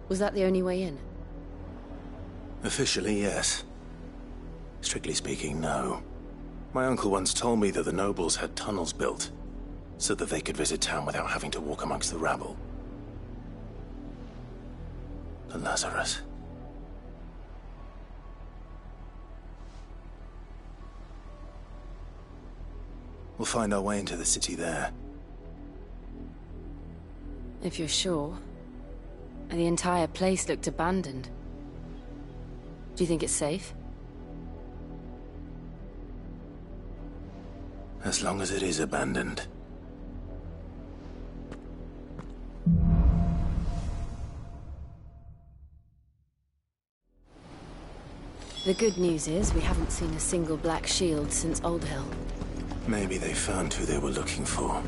[SPEAKER 7] Was that the only way in?
[SPEAKER 3] Officially, yes. Strictly speaking, no. My uncle once told me that the nobles had tunnels built, so that they could visit town without having to walk amongst the rabble. The Lazarus. We'll find our way into the city there.
[SPEAKER 7] If you're sure. The entire place looked abandoned. Do you think it's safe?
[SPEAKER 3] As long as it is abandoned.
[SPEAKER 7] The good news is we haven't seen a single black shield since Old Hill.
[SPEAKER 3] Maybe they found who they were looking for.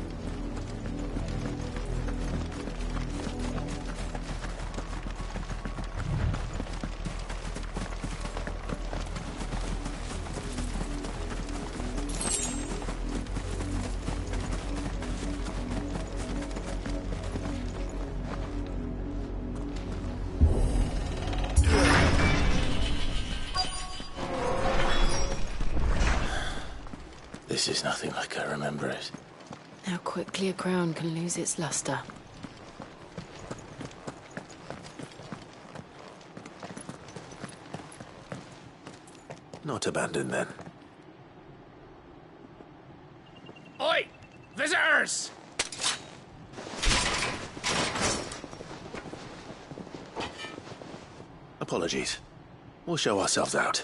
[SPEAKER 3] This is nothing like I remember it.
[SPEAKER 7] How quickly a crown can lose its luster.
[SPEAKER 3] Not abandoned, then.
[SPEAKER 16] Oi! Visitors!
[SPEAKER 3] Apologies. We'll show ourselves out.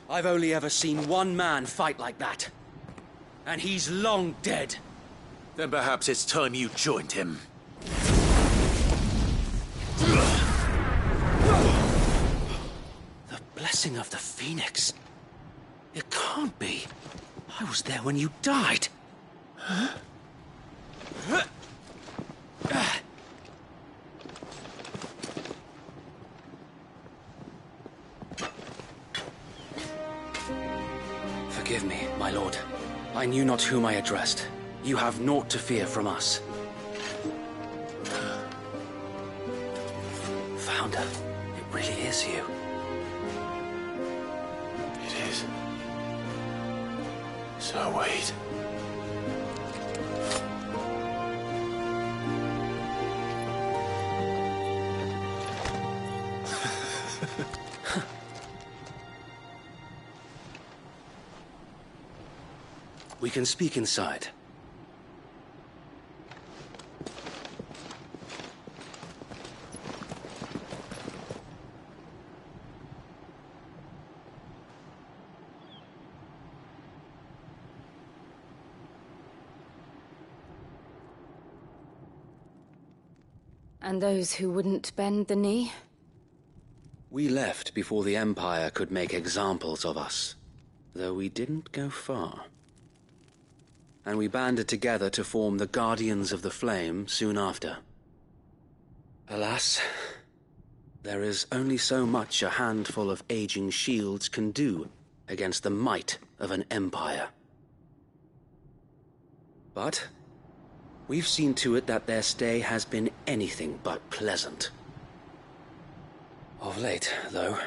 [SPEAKER 9] I've only ever seen one man fight like that. And he's long dead.
[SPEAKER 3] Then perhaps it's time you joined him.
[SPEAKER 9] The blessing of the Phoenix. It can't be. I was there when you died. Huh? Forgive me, my lord. I knew not whom I addressed. You have naught to fear from us. Founder, it really is you.
[SPEAKER 3] It is. So wait.
[SPEAKER 9] We can speak inside.
[SPEAKER 7] And those who wouldn't bend the knee?
[SPEAKER 12] We left before the Empire could make examples of us, though we didn't go far. And we banded together to form the Guardians of the Flame soon after. Alas, there is only so much a handful of aging shields can do against the might of an empire. But we've seen to it that their stay has been anything but pleasant. Of late, though,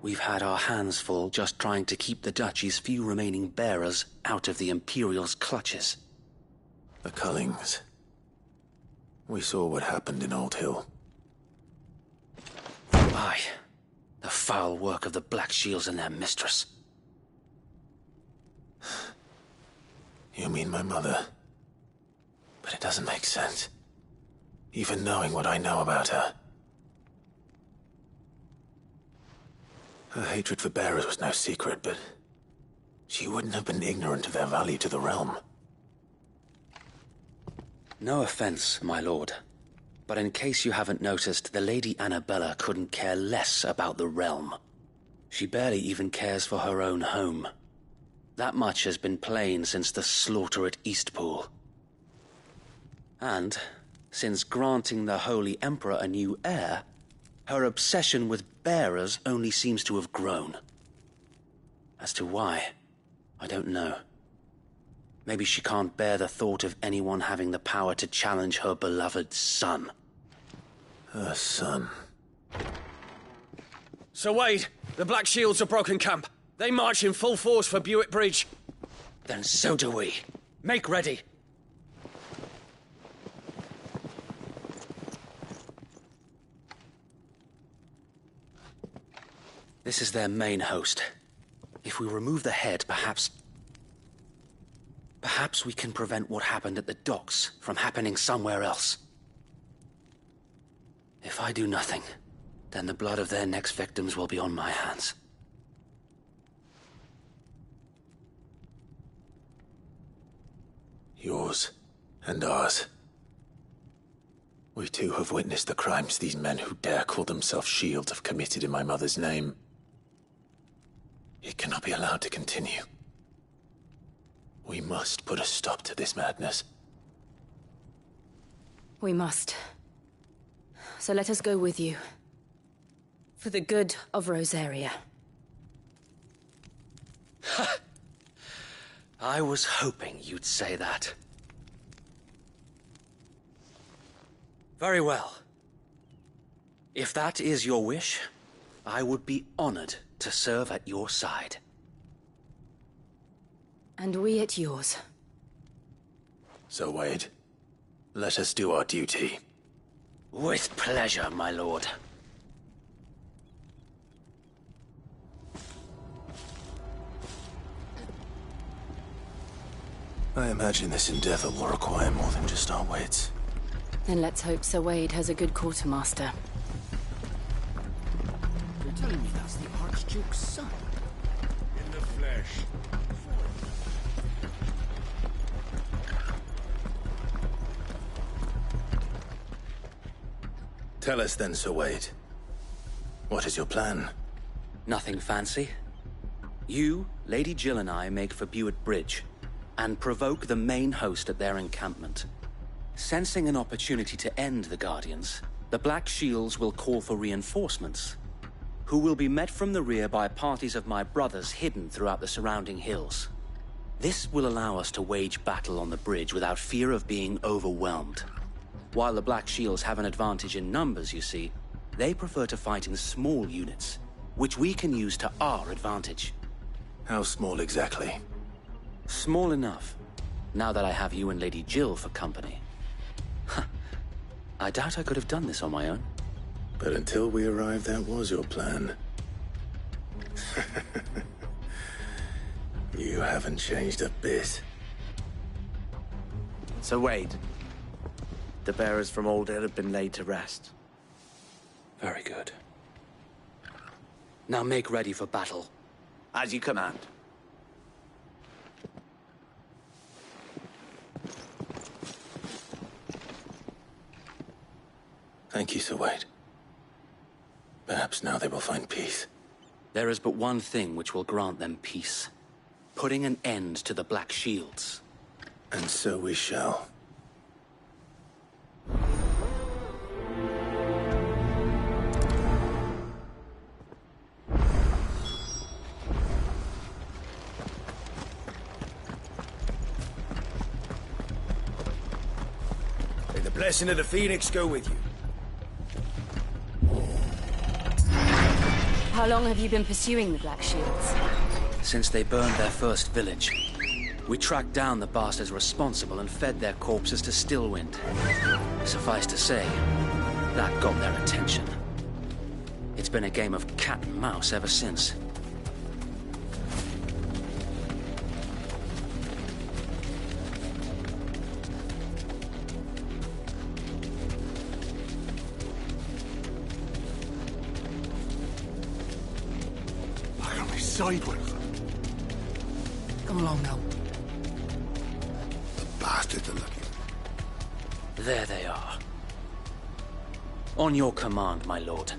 [SPEAKER 12] we've had our hands full just trying to keep the Duchy's few remaining bearers out of the Imperial's clutches.
[SPEAKER 3] The Cullings. We saw what happened in Old Hill.
[SPEAKER 12] Aye, the foul work of the Black Shields and their mistress.
[SPEAKER 3] You mean my mother? But it doesn't make sense. Even knowing what I know about her. Her hatred for bearers was no secret, but she wouldn't have been ignorant of their value to the realm.
[SPEAKER 12] No offense, my lord, but in case you haven't noticed, the Lady Annabella couldn't care less about the realm. She barely even cares for her own home. That much has been plain since the slaughter at Eastpool. And, since granting the Holy Emperor a new heir, her obsession with bearers only seems to have grown. As to why, I don't know. Maybe she can't bear the thought of anyone having the power to challenge her beloved son.
[SPEAKER 3] Her son.
[SPEAKER 22] Sir Wade, the Black Shields have broken camp. They march in full force for Buick Bridge.
[SPEAKER 12] Then so do we. Make ready. This is their main host. If we remove the head, perhaps we can prevent what happened at the docks from happening somewhere else. If I do nothing, then the blood of their next victims will be on my hands.
[SPEAKER 3] Yours and ours. We too have witnessed the crimes these men who dare call themselves Shields have committed in my mother's name. It cannot be allowed to continue. We must put a stop to this madness.
[SPEAKER 7] We must. So let us go with you. For the good of Rosaria.
[SPEAKER 12] I was hoping you'd say that. Very well. If that is your wish, I would be honored to serve at your side.
[SPEAKER 7] And we at yours.
[SPEAKER 3] So, Wade, let us do our duty.
[SPEAKER 12] With pleasure, my lord.
[SPEAKER 3] I imagine this endeavor will require more than just our wits.
[SPEAKER 7] Then let's hope Sir Wade has a good quartermaster.
[SPEAKER 9] You're telling me that's the Archduke's son?
[SPEAKER 20] In the flesh.
[SPEAKER 3] Tell us then, Sir Wade. What is your plan?
[SPEAKER 12] Nothing fancy. You, Lady Jill and I make for Buick Bridge, and provoke the main host at their encampment. Sensing an opportunity to end the Guardians, the Black Shields will call for reinforcements, who will be met from the rear by parties of my brothers hidden throughout the surrounding hills. This will allow us to wage battle on the bridge without fear of being overwhelmed. While the Black Shields have an advantage in numbers, you see, they prefer to fight in small units, which we can use to our advantage.
[SPEAKER 3] How small exactly?
[SPEAKER 12] Small enough, now that I have you and Lady Jill for company. I doubt I could have done this on my own.
[SPEAKER 3] But until we arrived, that was your plan. You haven't changed a bit.
[SPEAKER 23] Sir Wade, the bearers from Old Hill have been laid to rest.
[SPEAKER 12] Very good. Now make ready for battle.
[SPEAKER 23] As you command.
[SPEAKER 3] Thank you, Sir Wade. Perhaps now they will find peace.
[SPEAKER 12] There is but one thing which will grant them peace. Putting an end to the Black Shields.
[SPEAKER 3] And so we shall.
[SPEAKER 22] May the blessing of the Phoenix go with you.
[SPEAKER 7] How long have you been pursuing the Black Shields?
[SPEAKER 12] Since they burned their first village. We tracked down the bastards responsible and fed their corpses to Stillwind. Suffice to say, that got their attention. It's been a game of cat and mouse ever since.
[SPEAKER 2] Back on my side with them.
[SPEAKER 9] Come along now.
[SPEAKER 2] The bastards are looking.
[SPEAKER 12] There they are. On your command, my lord.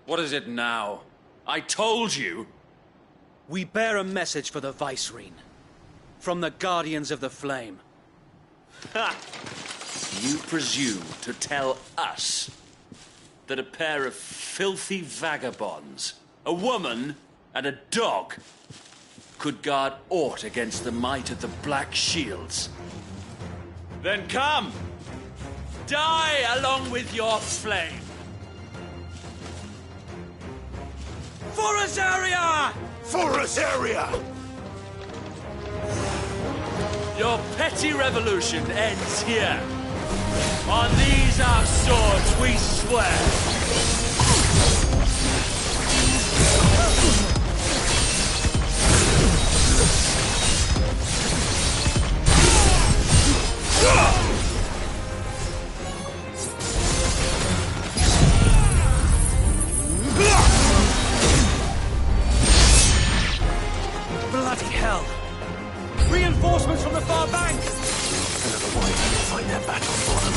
[SPEAKER 16] What is it now? I told you!
[SPEAKER 12] We bear a message for the Vicereine. From the Guardians of the Flame.
[SPEAKER 16] Ha! You presume to tell us that a pair of filthy vagabonds, a woman and a dog, could guard aught against the might of the Black Shields? Then come! Die along with your flame! For Azaria!
[SPEAKER 2] For Azaria!
[SPEAKER 16] Your petty revolution ends here. On these our swords we swear.
[SPEAKER 9] Bloody hell! Reinforcements from the far bank!
[SPEAKER 3] Another way to fight that battle for them.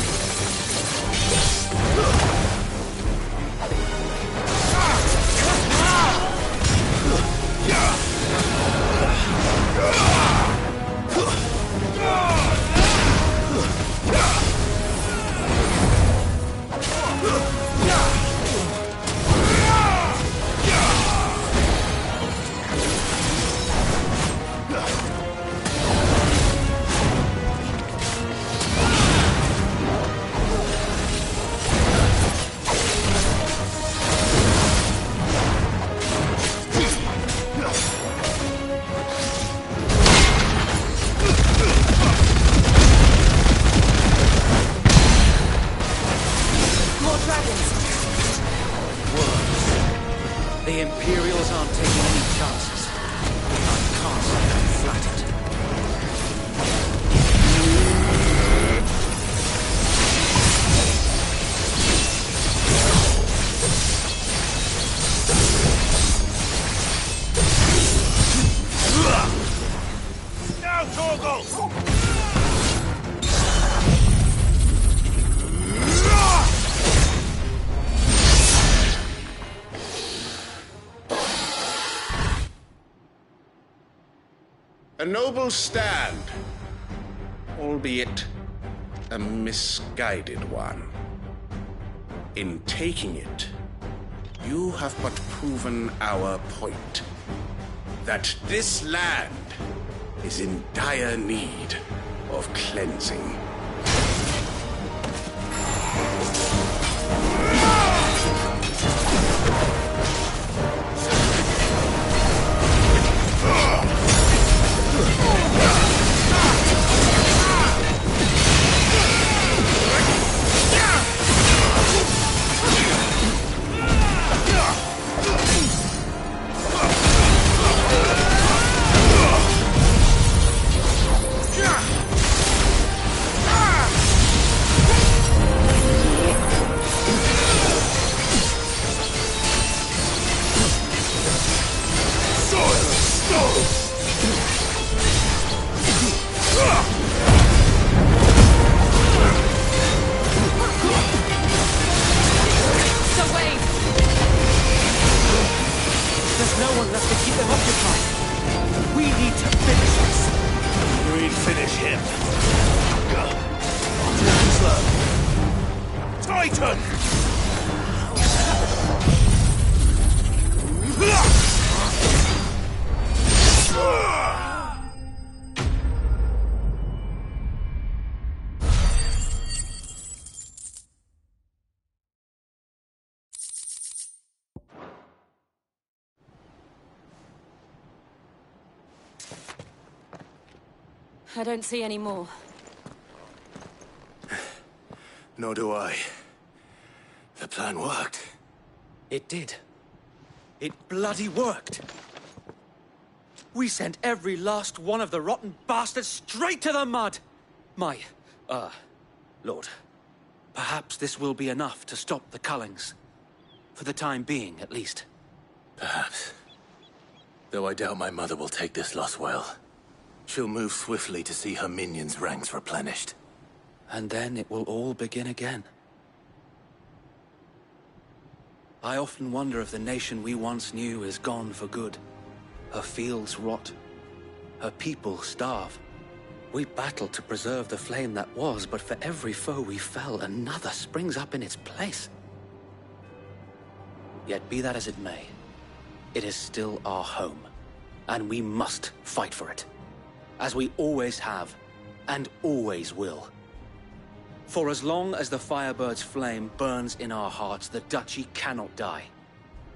[SPEAKER 12] The Imperials aren't taking any chances. I can't say I'm flattered.
[SPEAKER 16] Now, Torgal!
[SPEAKER 10] A noble stand, albeit a misguided one. In taking it, you have but proven our point. That this land is in dire need of cleansing.
[SPEAKER 16] Satan!
[SPEAKER 11] I don't see any more.
[SPEAKER 3] Nor do I. The plan worked.
[SPEAKER 12] It did. It bloody worked. We sent every last one of the rotten bastards straight to the mud! Lord, perhaps this will be enough to stop the Cullings. For the time being, at least.
[SPEAKER 3] Perhaps. Though I doubt my mother will take this loss well. She'll move swiftly to see her minions' ranks replenished.
[SPEAKER 12] And then it will all begin again. I often wonder if the nation we once knew is gone for good. Her fields rot. Her people starve. We battled to preserve the flame that was, but for every foe we fell, another springs up in its place. Yet be that as it may, it is still our home, and we must fight for it. As we always have, and always will. For as long as the Firebird's flame burns in our hearts, the Duchy cannot die.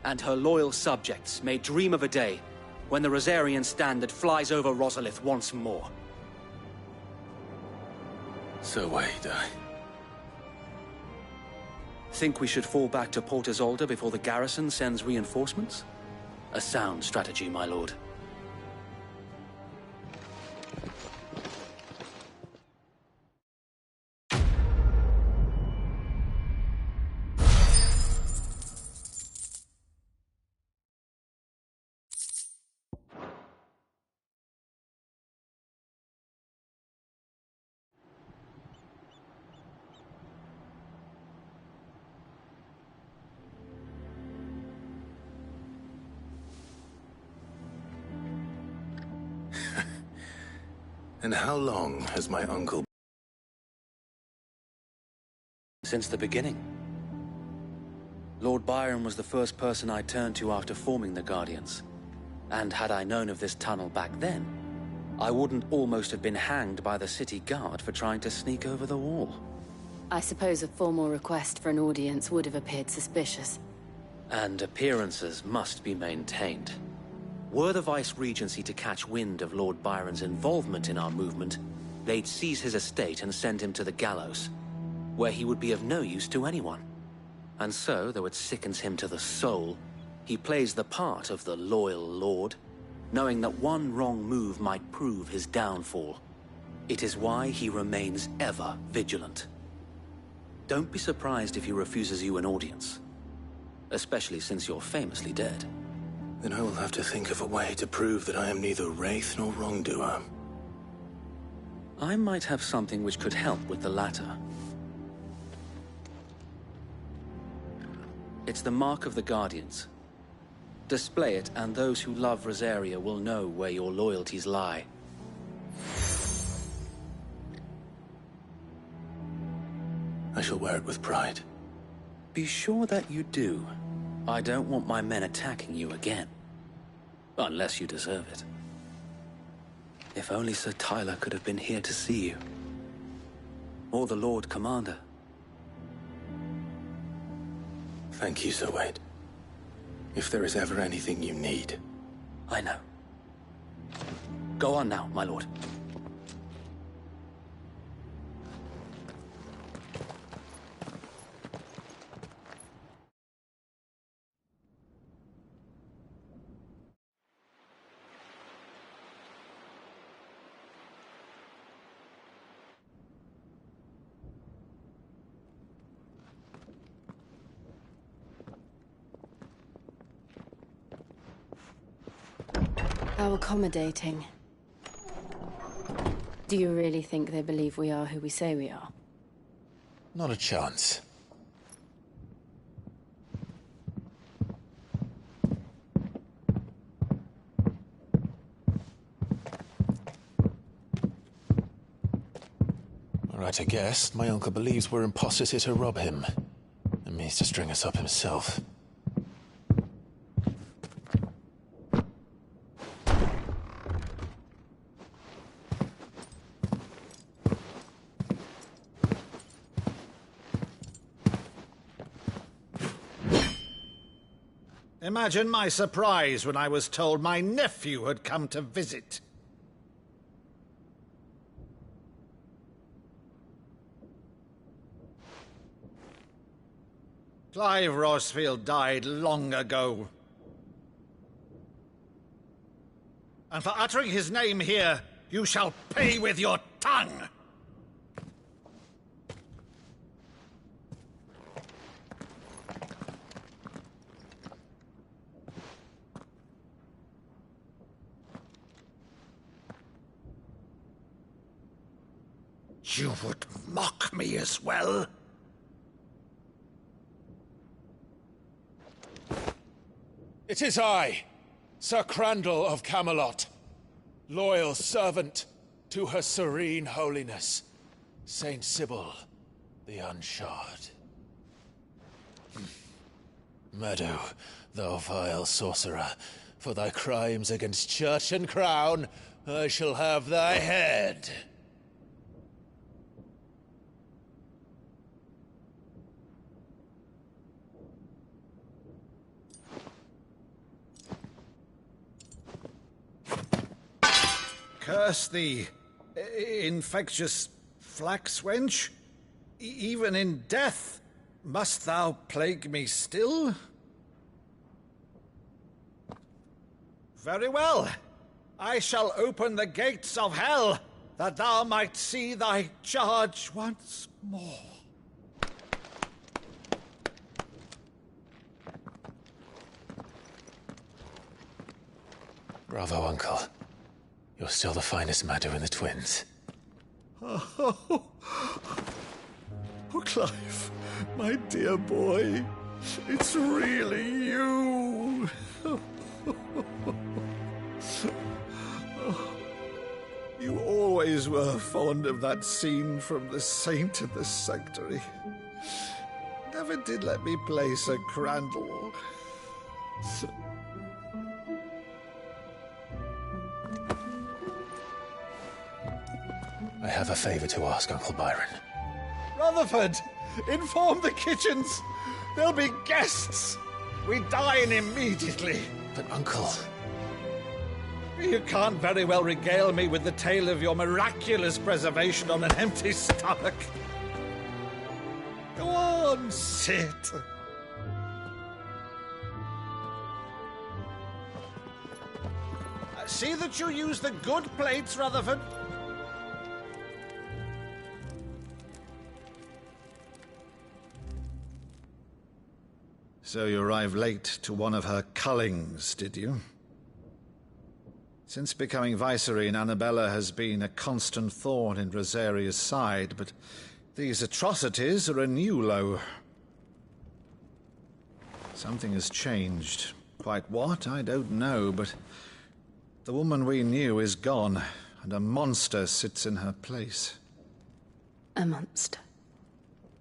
[SPEAKER 12] And her loyal subjects may dream of a day when the Rosarian standard flies over Rosalith once more.
[SPEAKER 3] So wait,
[SPEAKER 12] Think we should fall back to Port Isolde before the garrison sends reinforcements? A sound strategy, my lord.
[SPEAKER 3] And how long has my uncle...
[SPEAKER 12] Since the beginning. Lord Byron was the first person I turned to after forming the Guardians. And had I known of this tunnel back then, I wouldn't almost have been hanged by the city guard for trying to sneak over the wall.
[SPEAKER 7] I suppose a formal request for an audience would have appeared suspicious.
[SPEAKER 12] And appearances must be maintained. Were the Vice-Regency to catch wind of Lord Byron's involvement in our movement, they'd seize his estate and send him to the gallows, where he would be of no use to anyone. And so, though it sickens him to the soul, he plays the part of the loyal lord, knowing that one wrong move might prove his downfall. It is why he remains ever vigilant. Don't be surprised if he refuses you an audience, especially since you're famously dead.
[SPEAKER 3] Then I will have to think of a way to prove that I am neither wraith nor wrongdoer.
[SPEAKER 12] I might have something which could help with the latter. It's the mark of the Guardians. Display it, and those who love Rosaria will know where your loyalties lie.
[SPEAKER 3] I shall wear it with pride.
[SPEAKER 12] Be sure that you do. I don't want my men attacking you again. Unless you deserve it. If only Sir Tyler could have been here to see you. Or the Lord Commander.
[SPEAKER 3] Thank you, Sir Wade. If there is ever anything you need.
[SPEAKER 12] I know. Go on now, my lord.
[SPEAKER 7] How accommodating. Do you really think they believe we are who we say we are?
[SPEAKER 1] Not a chance. All right, I guess. My uncle believes we're imposters here to rob him.
[SPEAKER 3] means to string us up himself.
[SPEAKER 1] Imagine my surprise when I was told my nephew had come to visit. Clive Rosfield died long ago. And for uttering his name here, you shall pay with your tongue! You would mock me as well?
[SPEAKER 6] It is I, Sir Crandall of Camelot, loyal servant to Her Serene Holiness, Saint Sybil the Unshod.
[SPEAKER 3] Meadow, thou vile sorcerer, for thy crimes against church and crown, I shall have thy head.
[SPEAKER 1] Curse thee, infectious flax wench. Even in death, must thou plague me still? Very well. I shall open the gates of hell, that thou might see thy charge once more.
[SPEAKER 3] Bravo, Uncle. You're still the finest Meadow in the twins.
[SPEAKER 1] Oh, Clive, my dear boy, it's really you. You always were fond of that scene from The Saint in the Sanctuary. Never did let me play Sir Crandall.
[SPEAKER 3] I have a favor to ask, Uncle Byron.
[SPEAKER 1] Rutherford, inform the kitchens. There'll be guests. We dine immediately.
[SPEAKER 3] But, Uncle...
[SPEAKER 1] You can't very well regale me with the tale of your miraculous preservation on an empty stomach. Go on, sit. See that you use the good plates, Rutherford. So you arrived late to one of her cullings, did you? Since becoming Vicereine, Annabella has been a constant thorn in Rosaria's side, but these atrocities are a new low. Something has changed. Quite what, I don't know, but the woman we knew is gone, and a monster sits in her place.
[SPEAKER 7] A monster?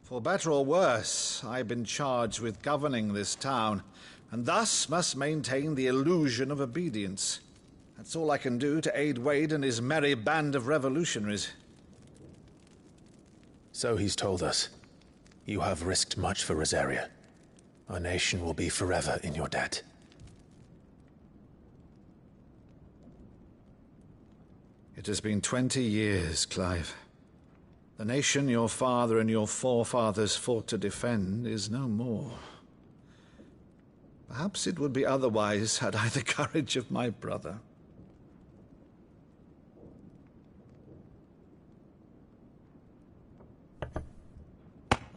[SPEAKER 1] For better or worse, I've been charged with governing this town, and thus must maintain the illusion of obedience. That's all I can do to aid Wade and his merry band of revolutionaries.
[SPEAKER 3] So he's told us. You have risked much for Rosaria. Our nation will be forever in your debt.
[SPEAKER 1] It has been 20 years, Clive. The nation your father and your forefathers fought to defend is no more. Perhaps it would be otherwise had I the courage of my brother.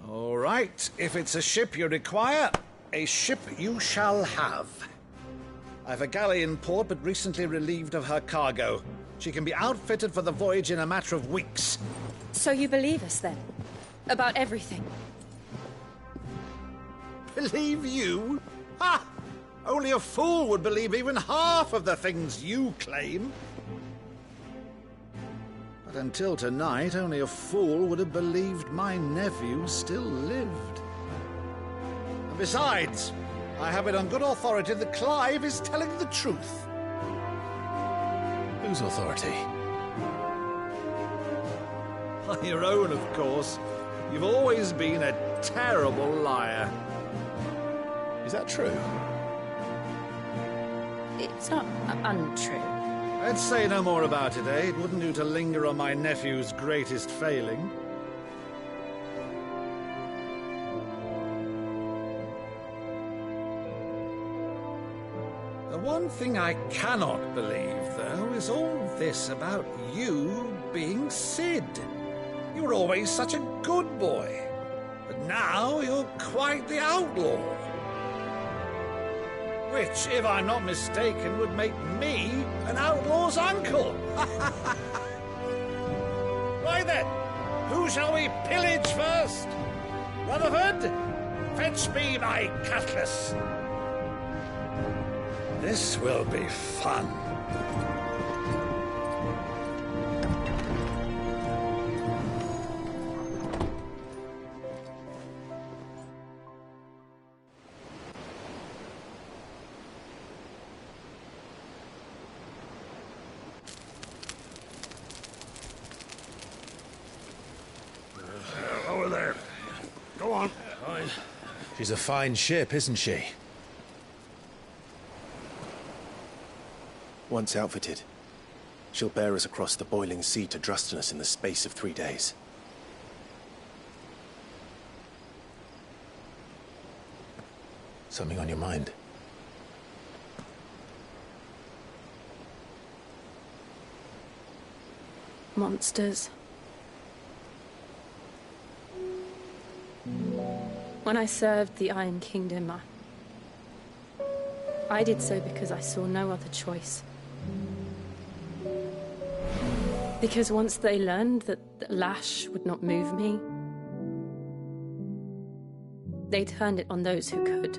[SPEAKER 1] All right, if it's a ship you require, a ship you shall have. I've a galley in port, but recently relieved of her cargo. She can be outfitted for the voyage in a matter of weeks.
[SPEAKER 7] So you believe us, then? About everything?
[SPEAKER 1] Believe you? Ha! Only a fool would believe even half of the things you claim. But until tonight, only a fool would have believed my nephew still lived. Besides, I have it on good authority that Clive is telling the truth.
[SPEAKER 3] Whose authority?
[SPEAKER 1] On your own, of course. You've always been a terrible liar.
[SPEAKER 3] Is that true?
[SPEAKER 7] It's not untrue.
[SPEAKER 1] Let's say no more about it, eh? It wouldn't do to linger on my nephew's greatest failing. The one thing I cannot believe, though, is all this about you being Sid. You were always such a good boy, but now you're quite the outlaw. Which, if I'm not mistaken, would make me an outlaw's uncle. Why then, who shall we pillage first? Rutherford, fetch me my cutlass. This will be fun.
[SPEAKER 6] Over there. Go on.
[SPEAKER 3] She's a fine ship, isn't she? Once outfitted, she'll bear us across the boiling sea to Drustinus in the space of 3 days. Something on your mind?
[SPEAKER 7] Monsters. When I served the Iron Kingdom, I did so because I saw no other choice. Because once they learned that the lash would not move me, they turned it on those who could.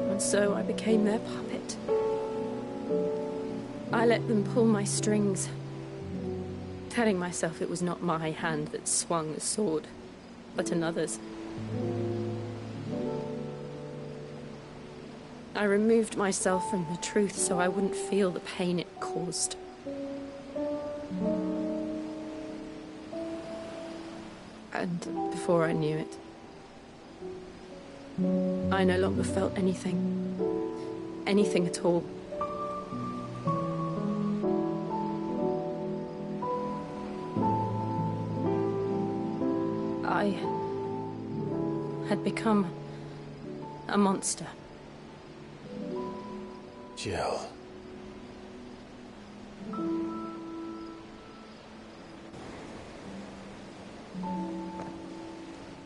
[SPEAKER 7] And so I became their puppet. I let them pull my strings, telling myself it was not my hand that swung the sword, but another's. I removed myself from the truth so I wouldn't feel the pain it caused. And before I knew it, I no longer felt anything. Anything at all. I had become a monster.
[SPEAKER 3] Jill.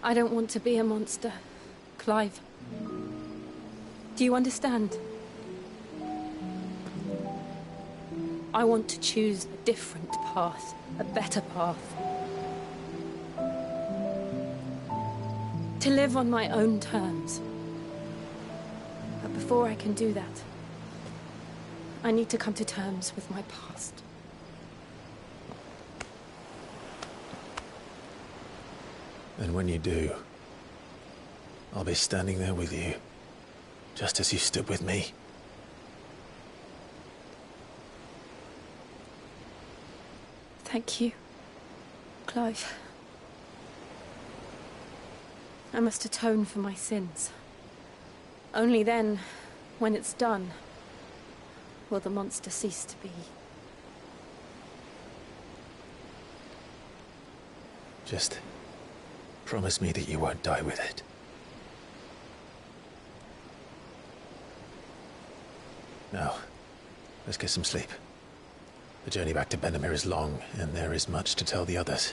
[SPEAKER 7] I don't want to be a monster, Clive. Do you understand? I want to choose a different path, a better path. To live on my own terms. But before I can do that, I need to come to terms with my past.
[SPEAKER 3] And when you do, I'll be standing there with you, just as you stood with me.
[SPEAKER 7] Thank you, Clive. I must atone for my sins. Only then, when it's done, will the monster cease to be.
[SPEAKER 3] Just promise me that you won't die with it. Now, let's get some sleep. The journey back to Benamir is long, and there is much to tell the others.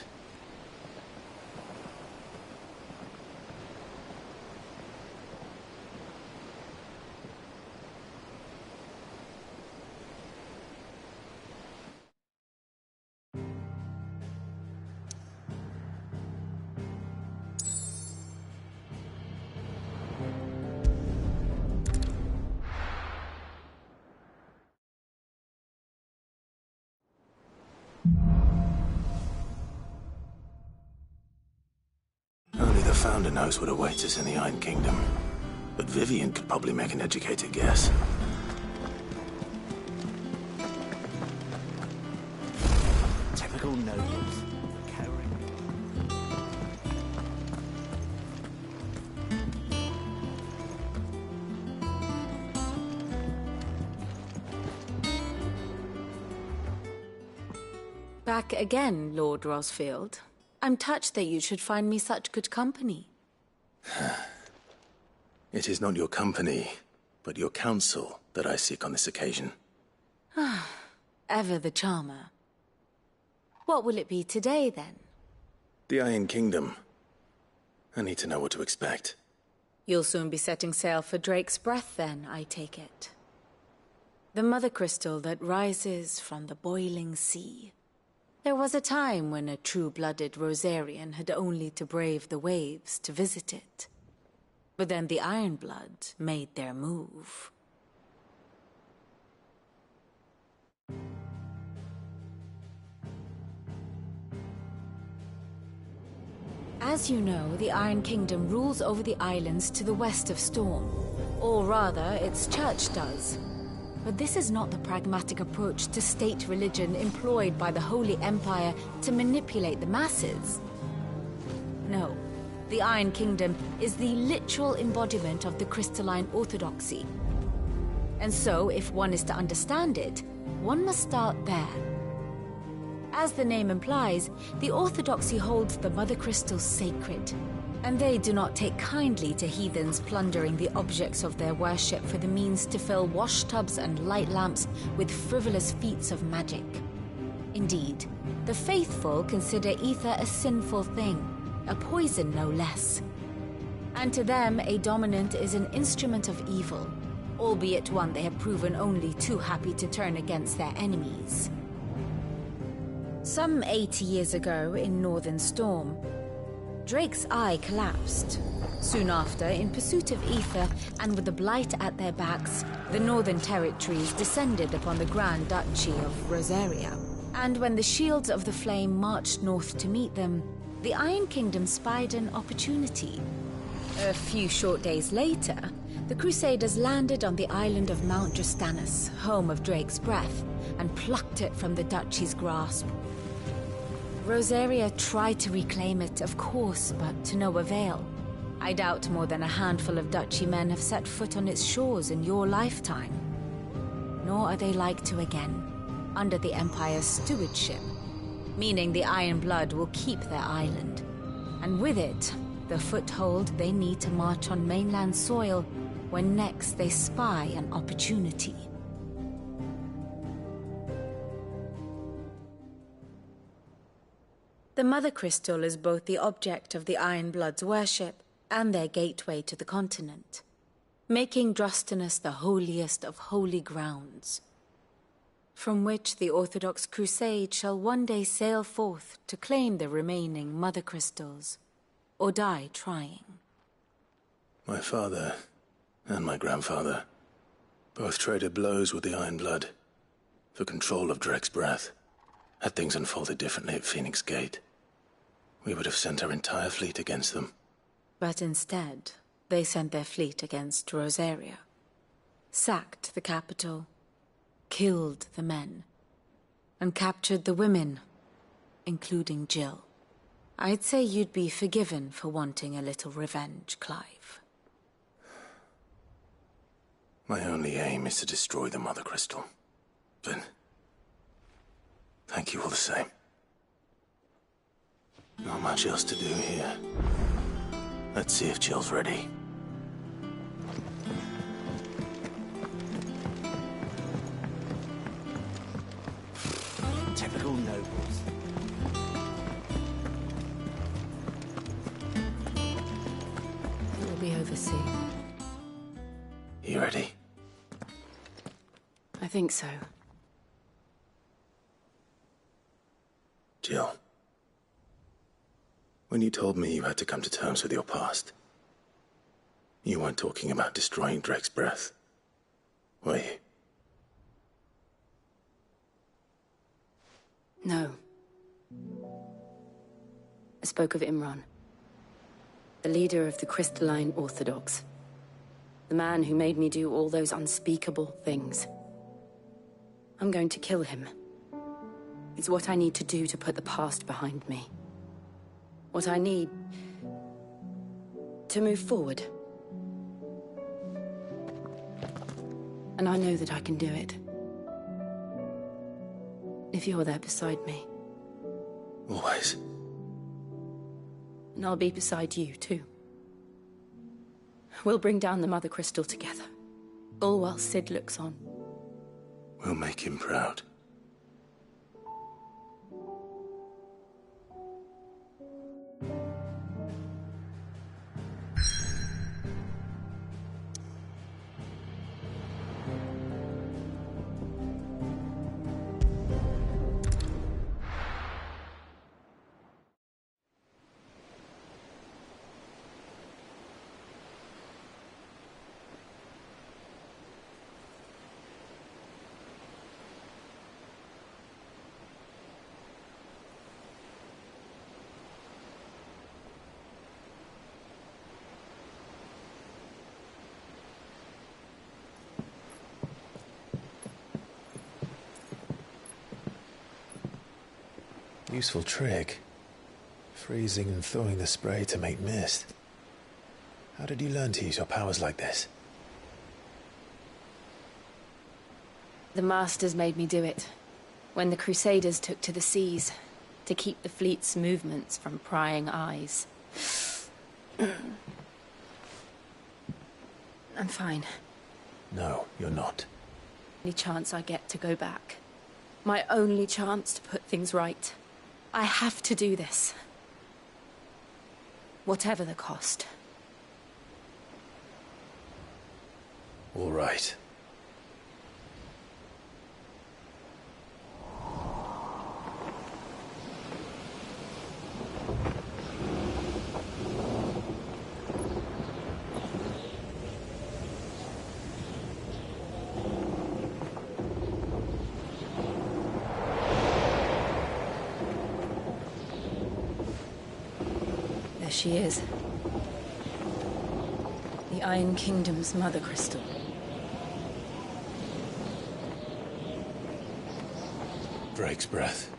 [SPEAKER 3] founder knows what awaits us in the Iron Kingdom, but Vivian could probably make an educated guess.
[SPEAKER 9] Typical nobles.
[SPEAKER 4] Back again, Lord Rosfield. I'm touched that you should find me such good company.
[SPEAKER 3] It is not your company, but your counsel that I seek on this occasion.
[SPEAKER 4] Ever the charmer. What will it be today, then?
[SPEAKER 3] The Iron Kingdom. I need to know what to expect.
[SPEAKER 4] You'll soon be setting sail for Drake's Breath, then, I take it. The mother crystal that rises from the boiling sea. There was a time when a true-blooded Rosarian had only to brave the waves to visit it. But then the Ironblood made their move. As you know, the Iron Kingdom rules over the islands to the west of Storm. Or rather, its church does. But this is not the pragmatic approach to state religion employed by the Holy Empire to manipulate the masses. No, the Iron Kingdom is the literal embodiment of the crystalline orthodoxy. And so, if one is to understand it, one must start there. As the name implies, the orthodoxy holds the Mother Crystals sacred, and they do not take kindly to heathens plundering the objects of their worship for the means to fill washtubs and light lamps with frivolous feats of magic. Indeed, the faithful consider ether a sinful thing, a poison no less. And to them, a dominant is an instrument of evil, albeit one they have proven only too happy to turn against their enemies. Some 80 years ago in Northern Storm, Drake's eye collapsed. Soon after, in pursuit of ether and with the Blight at their backs, the Northern Territories descended upon the Grand Duchy of Rosaria. And when the Shields of the Flame marched north to meet them, the Iron Kingdom spied an opportunity. A few short days later, the Crusaders landed on the island of Mount Justanus, home of Drake's Breath, and plucked it from the Duchy's grasp. Rosaria tried to reclaim it, of course, but to no avail. I doubt more than a handful of Duchy men have set foot on its shores in your lifetime. Nor are they like to again, under the Empire's stewardship, meaning the Iron Blood will keep their island, and with it, the foothold they need to march on mainland soil when next they spy an opportunity. The Mother Crystal is both the object of the Iron Blood's worship and their gateway to the continent, making Drostanus the holiest of holy grounds, from which the Orthodox Crusade shall one day sail forth to claim the remaining Mother Crystals, or die trying.
[SPEAKER 3] My father and my grandfather both traded blows with the Iron Blood for control of Drake's Breath. Had things unfolded differently at Phoenix Gate, we would have sent our entire fleet against them.
[SPEAKER 4] But instead, they sent their fleet against Rosaria, sacked the capital, killed the men, and captured the women, including Jill. I'd say you'd be forgiven for wanting a little revenge, Clive.
[SPEAKER 3] My only aim is to destroy the Mother Crystal. But thank you all the same. Not much else to do here. Let's see if Jill's ready.
[SPEAKER 9] Typical nobles.
[SPEAKER 7] We'll be over soon.
[SPEAKER 3] You ready?
[SPEAKER 7] I think so.
[SPEAKER 3] Jill. When you told me you had to come to terms with your past, you weren't talking about destroying Drake's Breath, were you?
[SPEAKER 7] No. I spoke of Imran. The The leader of the Crystalline Orthodox. The man who made me do all those unspeakable things. I'm going to kill him. It's what I need to do to put the past behind me. What I need to move forward. And I know that I can do it. If you're there beside me.
[SPEAKER 3] Always.
[SPEAKER 7] And I'll be beside you, too. We'll bring down the Mother Crystal together. All while Sid looks on.
[SPEAKER 3] We'll make him proud. Useful trick. Freezing and thawing the spray to make mist. How did you learn to use your powers like this?
[SPEAKER 7] The Masters made me do it. When the Crusaders took to the seas, to keep the fleet's movements from prying eyes. I'm fine.
[SPEAKER 3] No, you're not.
[SPEAKER 7] Any chance I get to go back. My only chance to put things right. I have to do this. Whatever the cost.
[SPEAKER 3] All right.
[SPEAKER 7] There she is. The Iron Kingdom's Mother Crystal.
[SPEAKER 3] Drake's breath.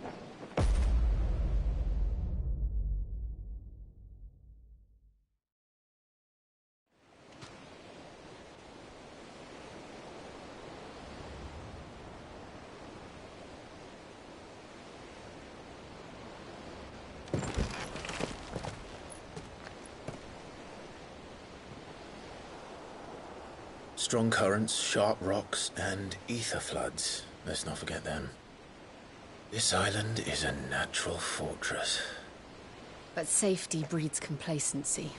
[SPEAKER 3] Strong currents, sharp rocks, and ether floods. Let's not forget them. This island is a natural fortress.
[SPEAKER 7] But safety breeds complacency.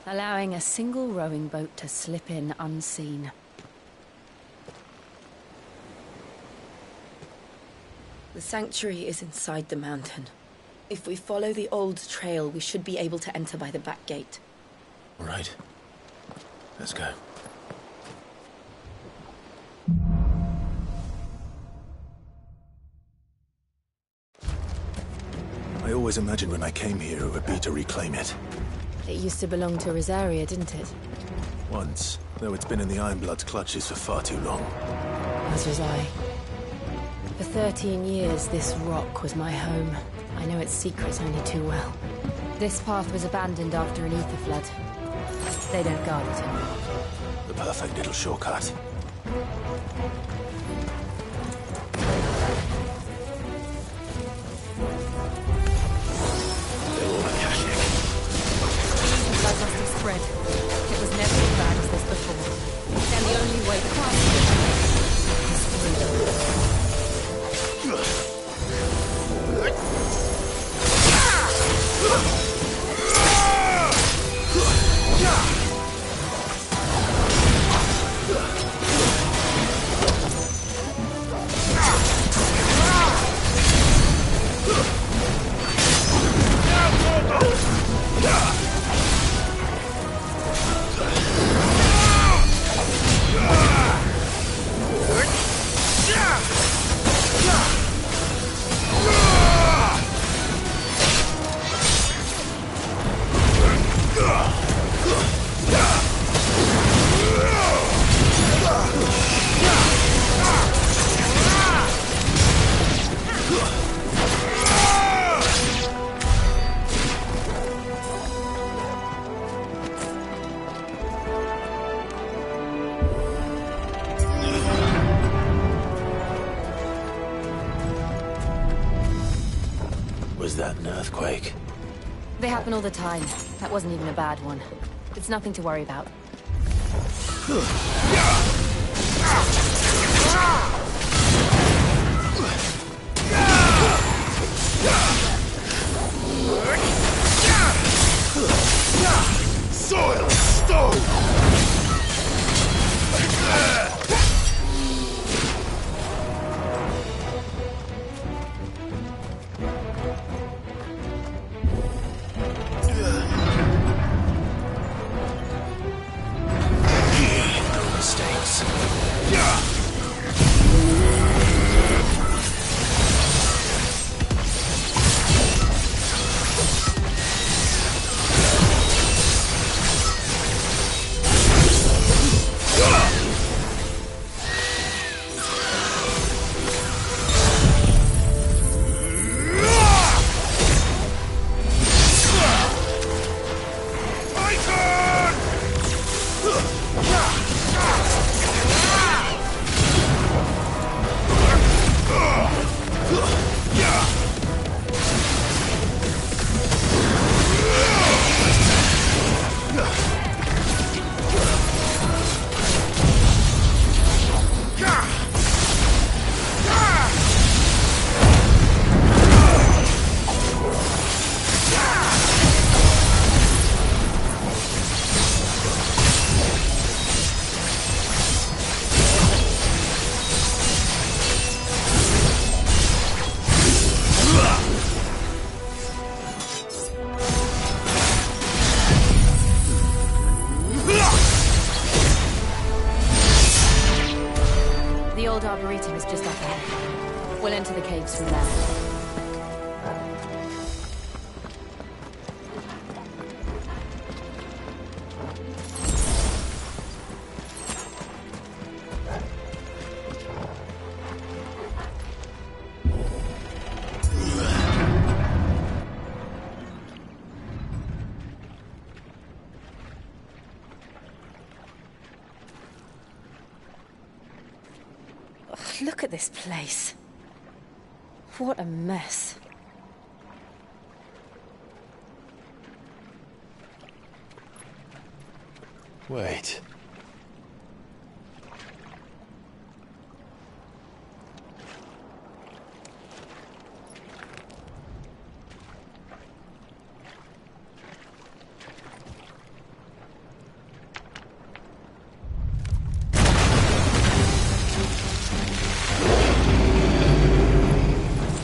[SPEAKER 7] Allowing a single rowing boat to slip in unseen. The sanctuary is inside the mountain. If we follow the old trail, we should be able to enter by the back gate.
[SPEAKER 3] All right. Let's go. I always imagined when I came here it would be to reclaim it.
[SPEAKER 7] It used to belong to Rosaria, didn't it?
[SPEAKER 3] Once, though it's been in the Ironblood's clutches for far too long.
[SPEAKER 7] As was I. For 13 years, this rock was my home. I know its secrets only too well. This path was abandoned after an ether flood. They don't guard it anymore.
[SPEAKER 3] The perfect little shortcut.
[SPEAKER 7] Blood must have spread. It was never as bad as this before. And the only way past it is through.
[SPEAKER 3] Was that an earthquake?
[SPEAKER 7] They happen all the time. That wasn't even a bad one. It's nothing to worry about.
[SPEAKER 19] Soil stone!
[SPEAKER 3] No mistakes.
[SPEAKER 7] The old arboretum is just up ahead. We'll enter the caves from there. Look at this place. What a mess.
[SPEAKER 3] Wait.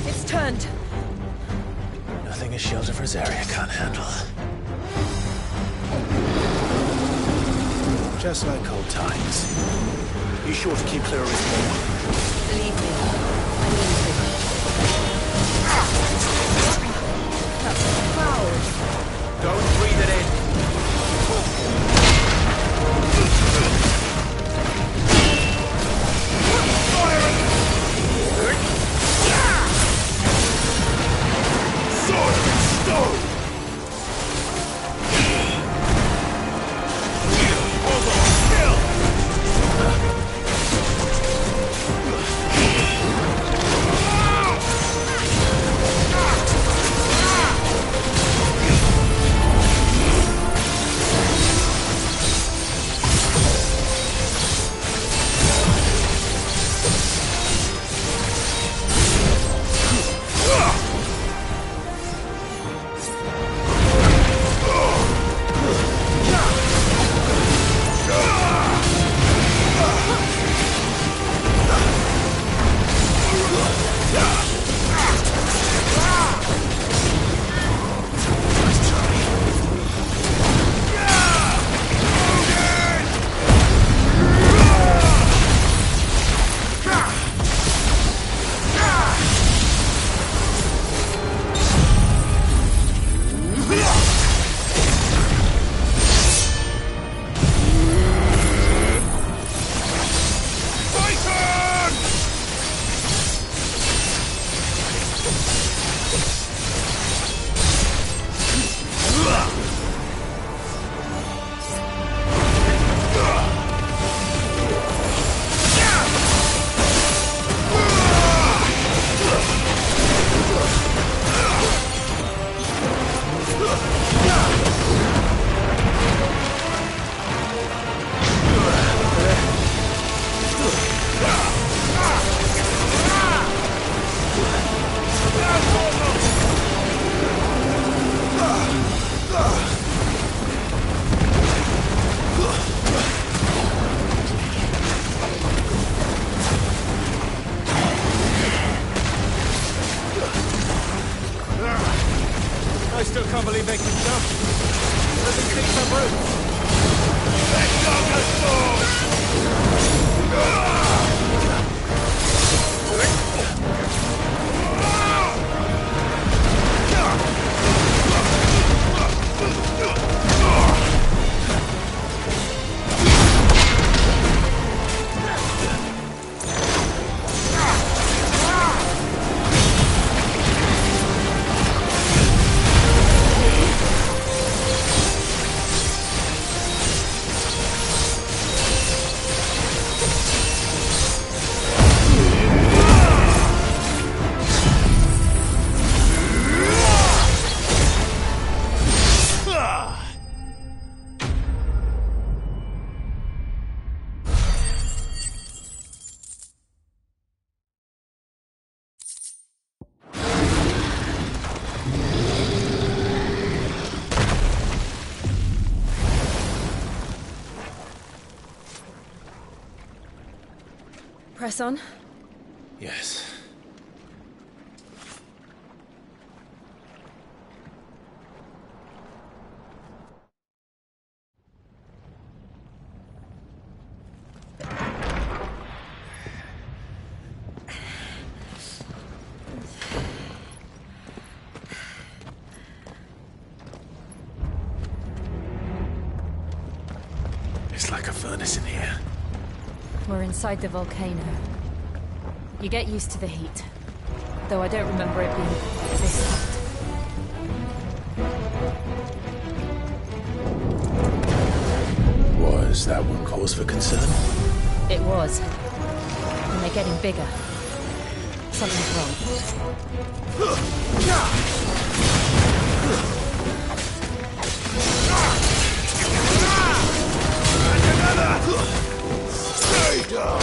[SPEAKER 7] It's turned.
[SPEAKER 3] Nothing a shield of Rosaria can't handle. Just like old times. Be sure to keep clear of his wall.
[SPEAKER 7] Believe me, I mean to. That's foul.
[SPEAKER 22] Don't breathe it in.
[SPEAKER 19] Stone!
[SPEAKER 13] still can't believe they can jump. Doesn't think they're brutes.
[SPEAKER 5] Let go the sword!
[SPEAKER 7] Press on.
[SPEAKER 3] Yes. It's like a furnace in here.
[SPEAKER 4] We're inside the volcano. You get used to the heat. Though I don't remember it being this hot.
[SPEAKER 3] Was that one cause for concern?
[SPEAKER 4] It was. And they're getting bigger. Something's wrong.
[SPEAKER 5] Stay down!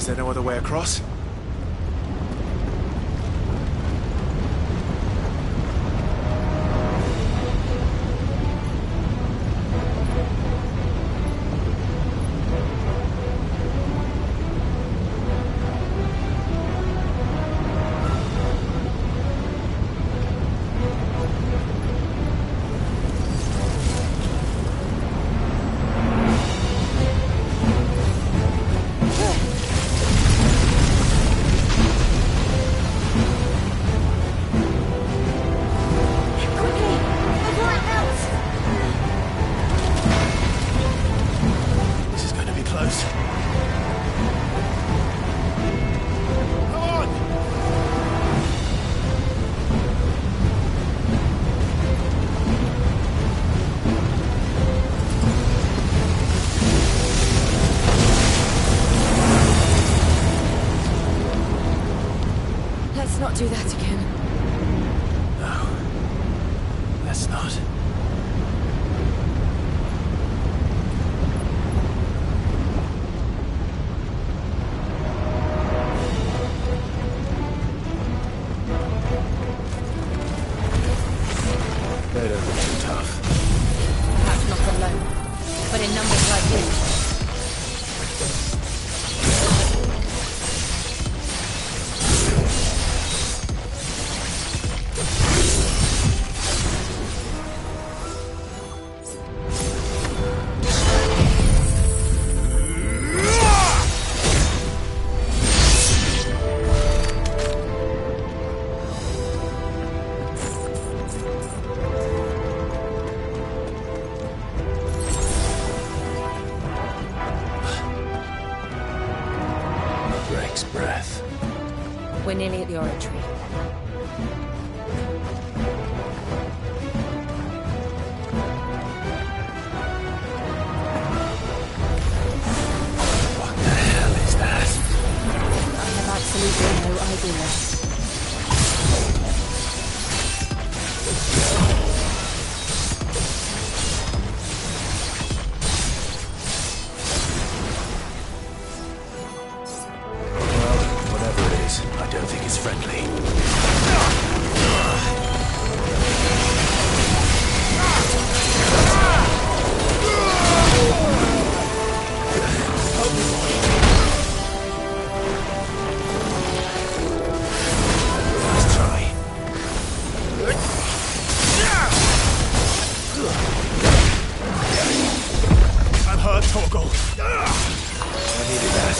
[SPEAKER 3] there no other way across?
[SPEAKER 7] Let's not do that again.
[SPEAKER 3] No. Let's not. They don't look too tough.
[SPEAKER 7] Perhaps not alone, but in numbers like this.
[SPEAKER 3] Breath.
[SPEAKER 7] We're nearly at the oratory.
[SPEAKER 3] What the hell is that?
[SPEAKER 7] I have absolutely no idea.
[SPEAKER 3] I don't think it's friendly. Nice try. I'm hurt, Torgal. I needed that.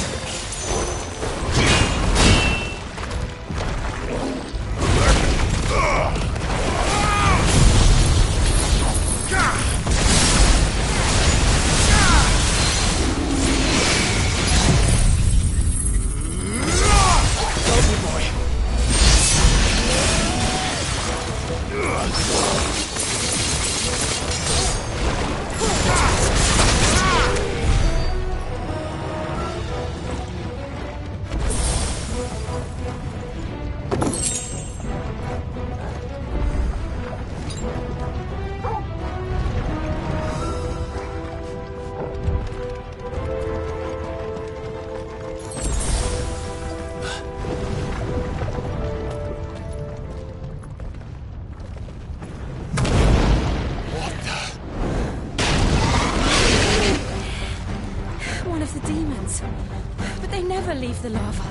[SPEAKER 7] But they never leave the lava.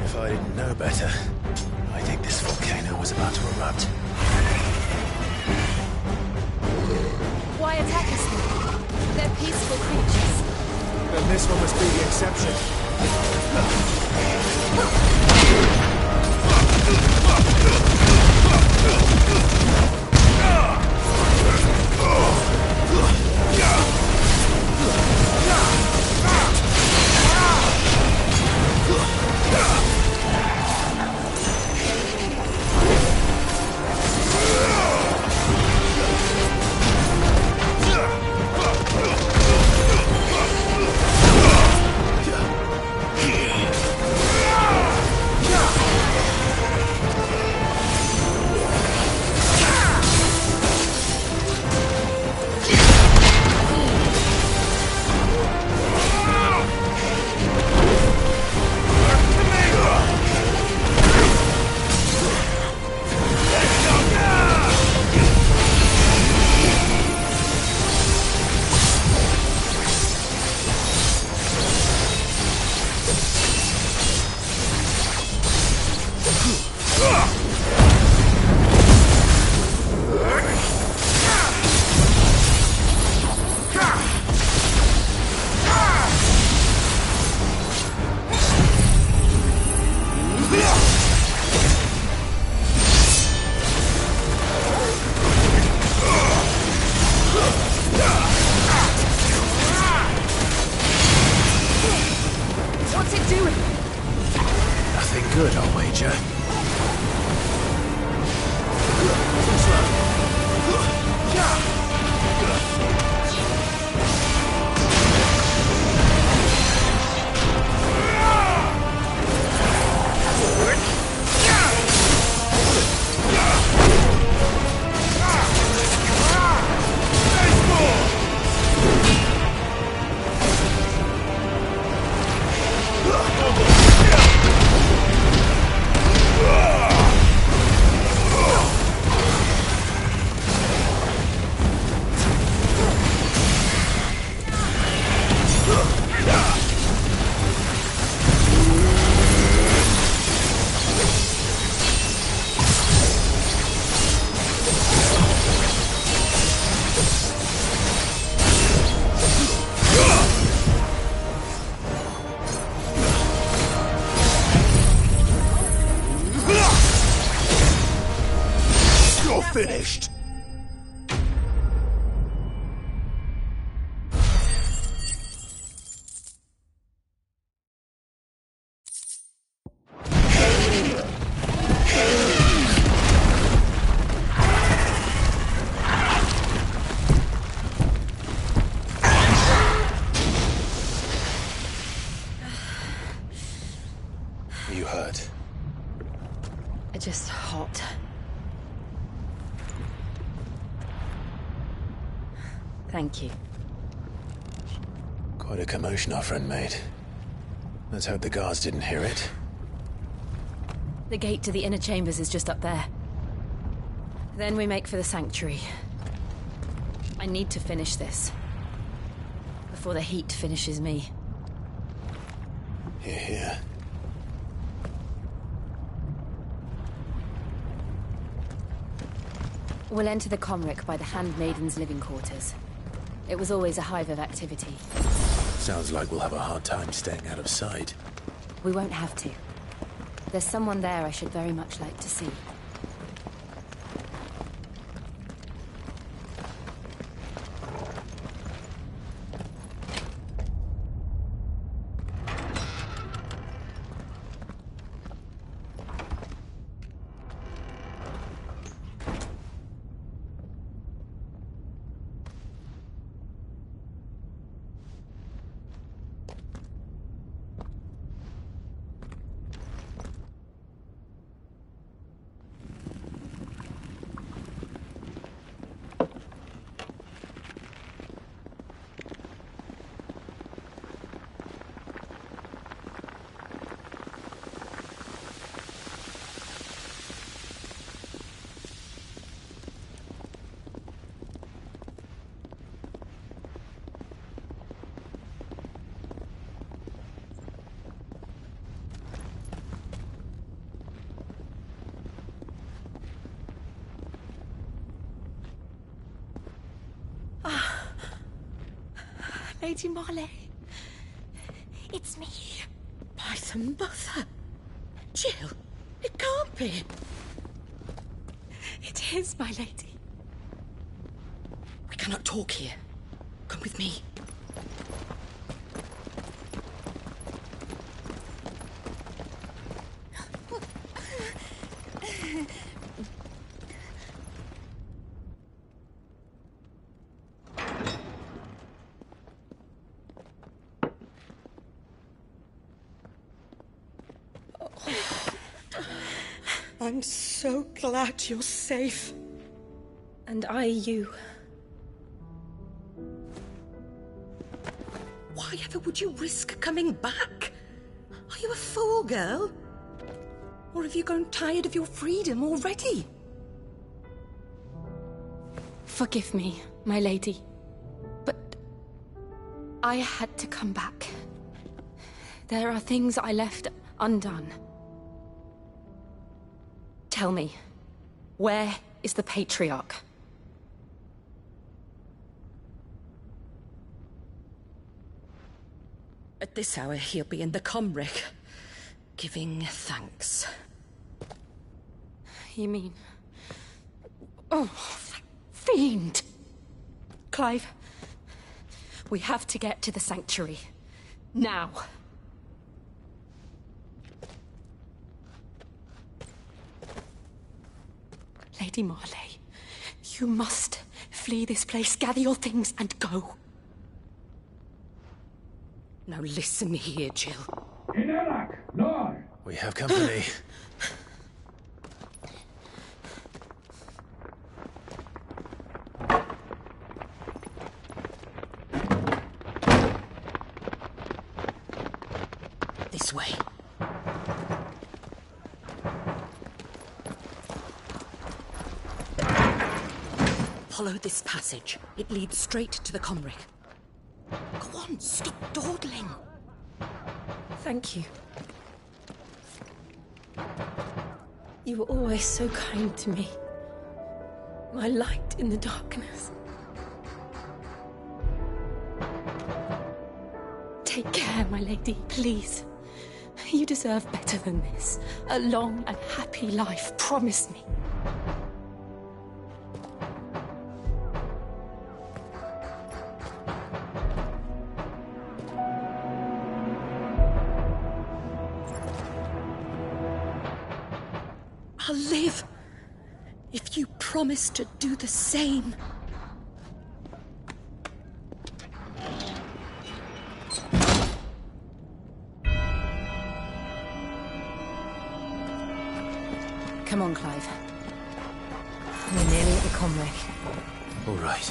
[SPEAKER 3] If I didn't know better, I think this volcano was about to erupt.
[SPEAKER 7] Why attack us then? They're peaceful creatures.
[SPEAKER 20] Then this one must be the exception.
[SPEAKER 3] good, I'll wager.
[SPEAKER 19] Finished.
[SPEAKER 3] You hurt?
[SPEAKER 7] Just hot. Thank you.
[SPEAKER 3] Quite a commotion our friend made. Let's hope the guards didn't hear it.
[SPEAKER 7] The gate to the inner chambers is just up there. Then we make for the sanctuary. I need to finish this. Before the heat finishes me.
[SPEAKER 3] Hear, hear.
[SPEAKER 7] We'll enter the Comric by the Handmaiden's living quarters. It was always a hive of activity.
[SPEAKER 3] Sounds like we'll have a hard time staying out of sight.
[SPEAKER 7] We won't have to. There's someone there I should very much like to see.
[SPEAKER 11] Lady Marley. It's me. By the mother. Jill, it can't be. It is, my lady. We cannot talk here. Come with me. I'm so glad you're safe.
[SPEAKER 7] And I you.
[SPEAKER 11] Why ever would you risk coming back? Are you a fool, girl? Or have you grown tired of your freedom already?
[SPEAKER 7] Forgive me, my lady. But I had to come back. There are things I left undone. Tell me, where is the Patriarch?
[SPEAKER 11] At this hour, he'll be in the Comric, giving thanks.
[SPEAKER 7] You mean... Oh, fiend! Clive, we have to get to the sanctuary. Now.
[SPEAKER 11] Lady Marley. You must flee this place, gather your things, and go. Now listen here, Jill.
[SPEAKER 3] We have company.
[SPEAKER 11] This way. Follow this passage. It leads straight to the Comric. Go on, stop dawdling.
[SPEAKER 7] Thank you. You were always so kind to me. My light in the darkness.
[SPEAKER 11] Take care, my lady, please. You deserve better than this. A long and happy life, promise me. I'll live if you promise to do the same.
[SPEAKER 4] Come on, Clive. We're nearly at the Comric.
[SPEAKER 3] All right.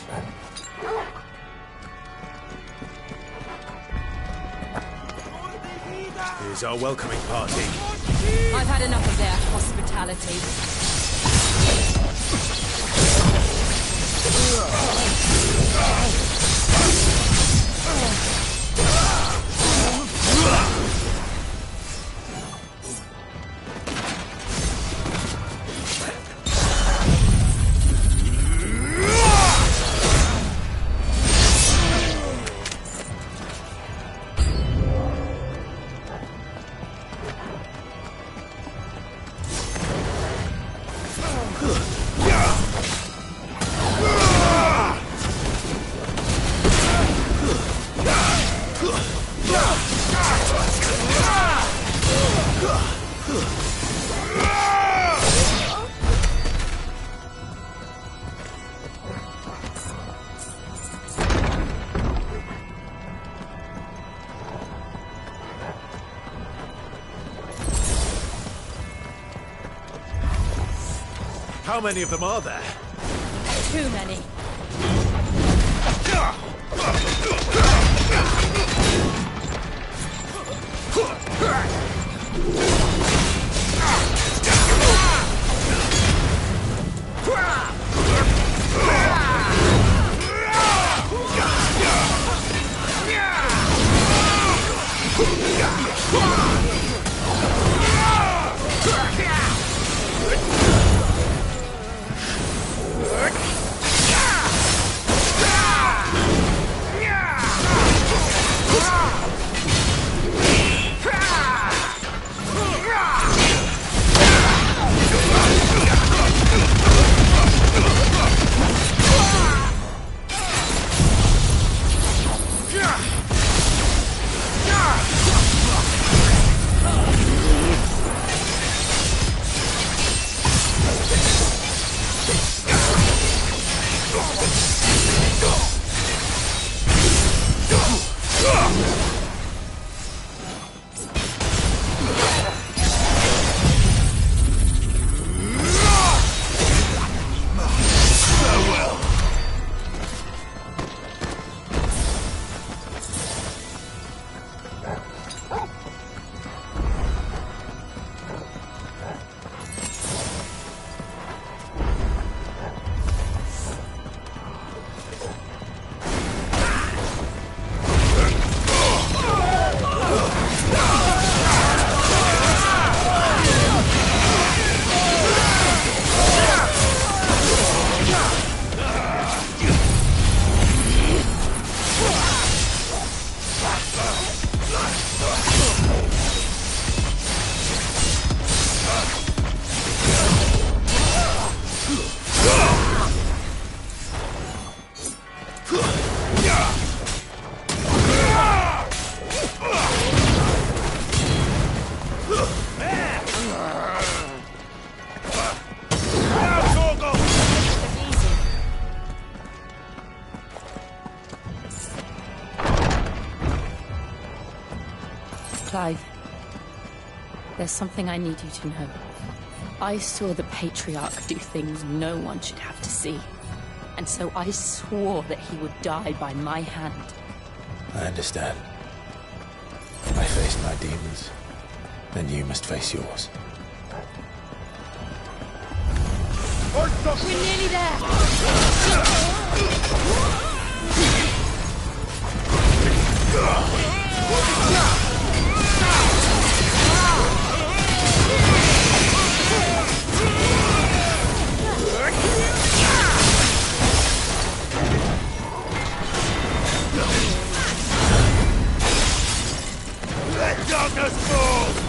[SPEAKER 3] Here's our welcoming party.
[SPEAKER 4] I've had enough of their hospitality.
[SPEAKER 3] How many of them are there?
[SPEAKER 4] Too many.
[SPEAKER 7] Clive, there's something I need you to know. I saw the Patriarch do things no one should have to see. And so I swore that he would die by my hand.
[SPEAKER 3] I understand. I faced my demons. Then you must face yours.
[SPEAKER 7] We're nearly there!
[SPEAKER 6] Let darkness fall!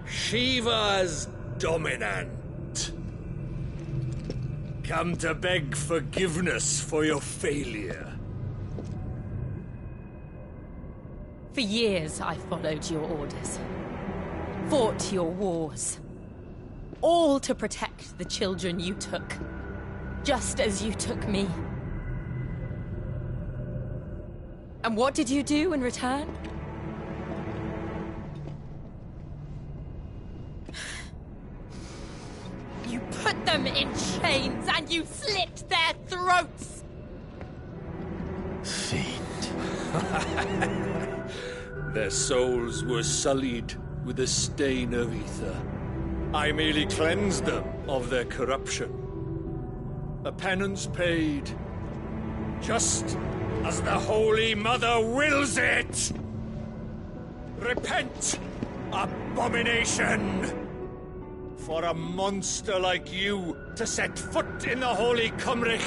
[SPEAKER 14] Shiva's dominant. Come to beg forgiveness for your failure.
[SPEAKER 7] For years, I followed your orders. Fought your wars. All to protect the children you took. Just as you took me. And what did you do in return? You put them in chains and you slit their throats!
[SPEAKER 3] Fiend.
[SPEAKER 14] Their souls were sullied with the stain of ether. I merely cleansed them of their corruption. A penance paid, just as the Holy Mother wills it! Repent, abomination! For a monster like you to set foot in the Holy Cymric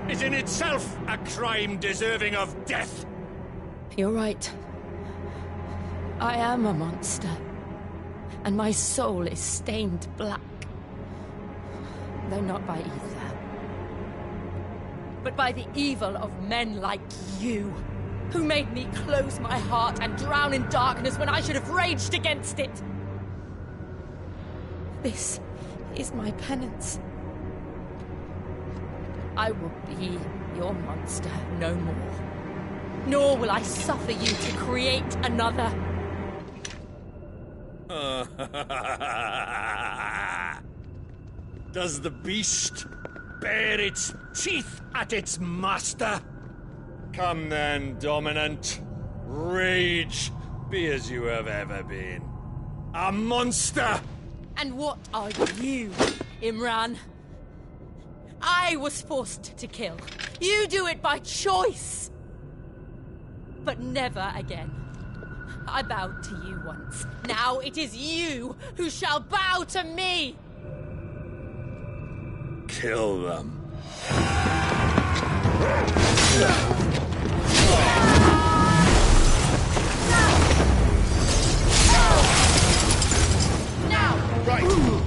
[SPEAKER 14] is in itself a crime deserving of death.
[SPEAKER 7] You're right. I am a monster. And my soul is stained black. Though not by ether. But by the evil of men like you, who made me close my heart and drown in darkness when I should have raged against it. This is my penance. I will be your monster no more. Nor will I suffer you to create another.
[SPEAKER 14] Does the beast bear its teeth at its master. Come then, Dominant. Rage, be as you have ever been. A monster!
[SPEAKER 11] And what are you, Imran? I was forced to kill. You do it by choice. But never again. I bowed to you once. Now it is you who shall bow to me!
[SPEAKER 14] Kill them.
[SPEAKER 11] Now!
[SPEAKER 14] Right!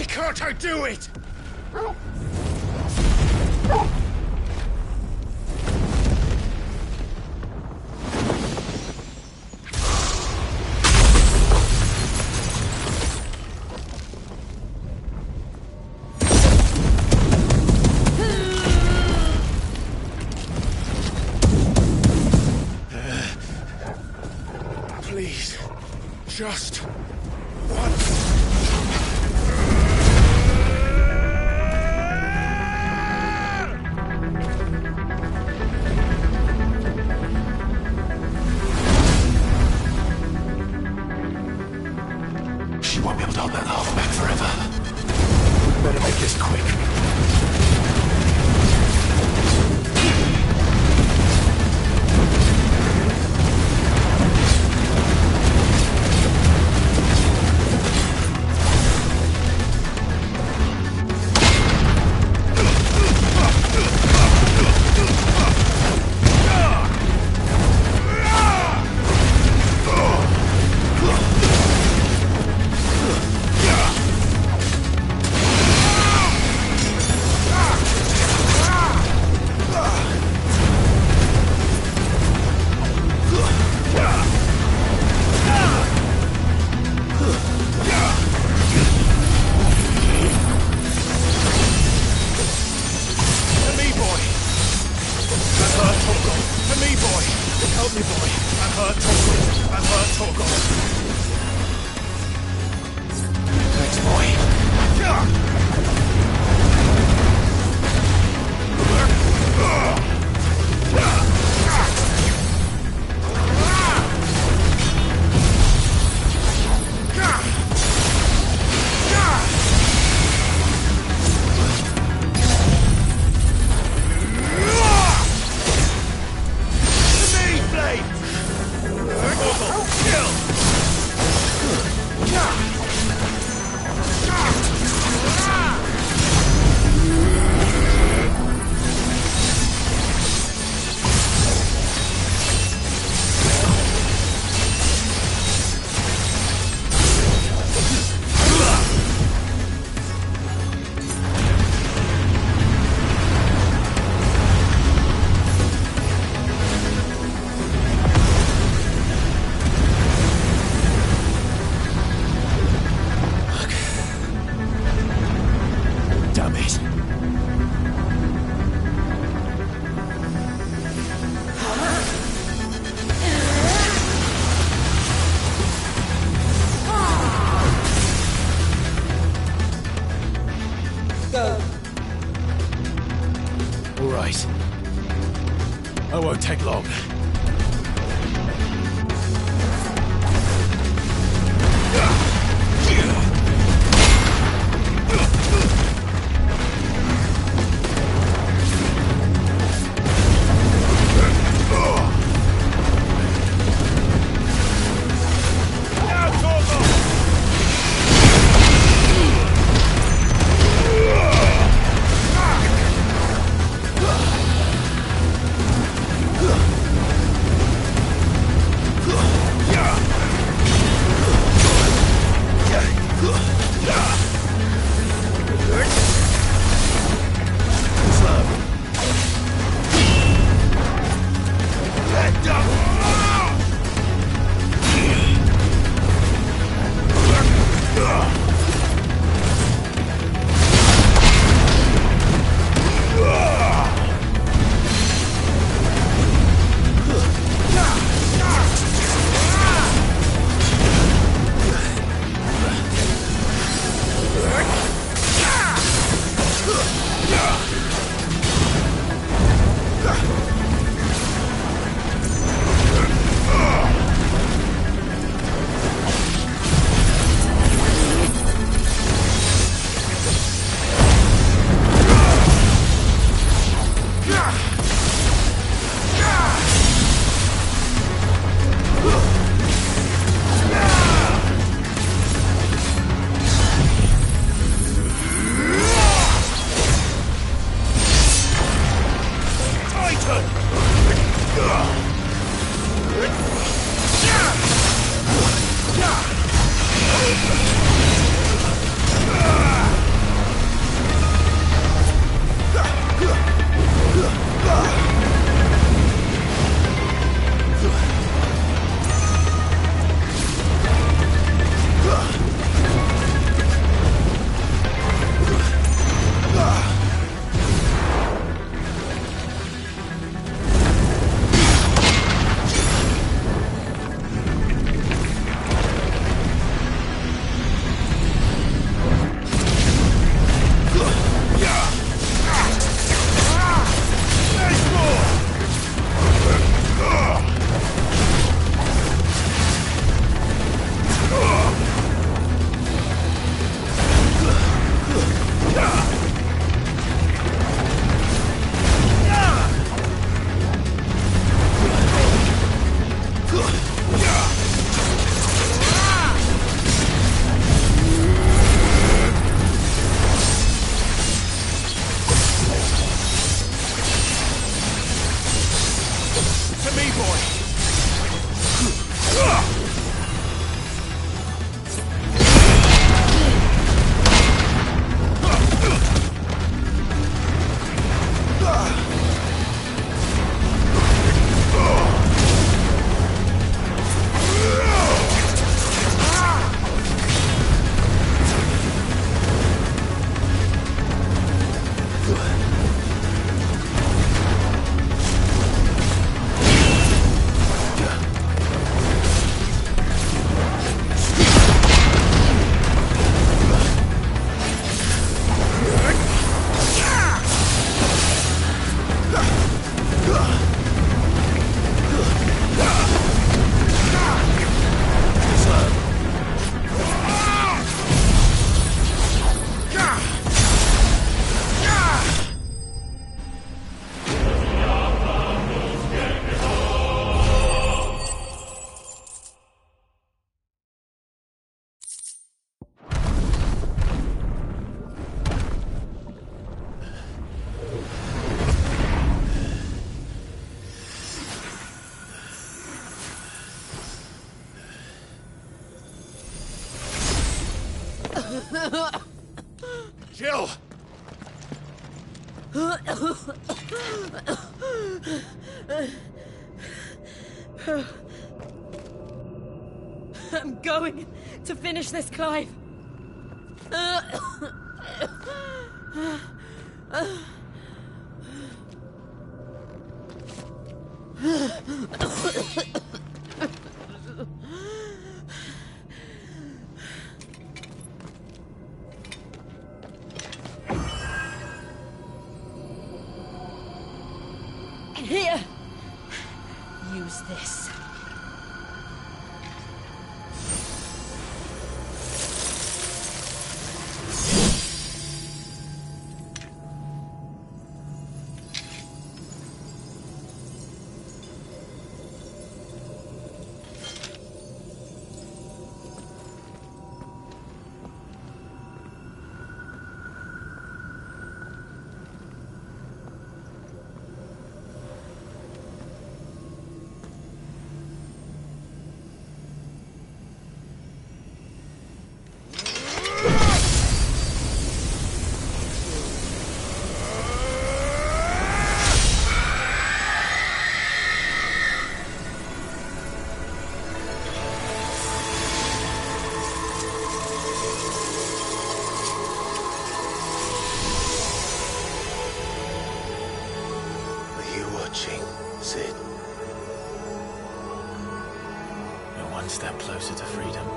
[SPEAKER 6] Can't I do it? Please, just once.
[SPEAKER 2] She won't be able to hold that half back forever. We better make this quick.
[SPEAKER 3] I won't take long.
[SPEAKER 6] Jill!
[SPEAKER 11] I'm going to finish this, Clive. Here,
[SPEAKER 4] use this.
[SPEAKER 3] Sid. You're one step closer to freedom.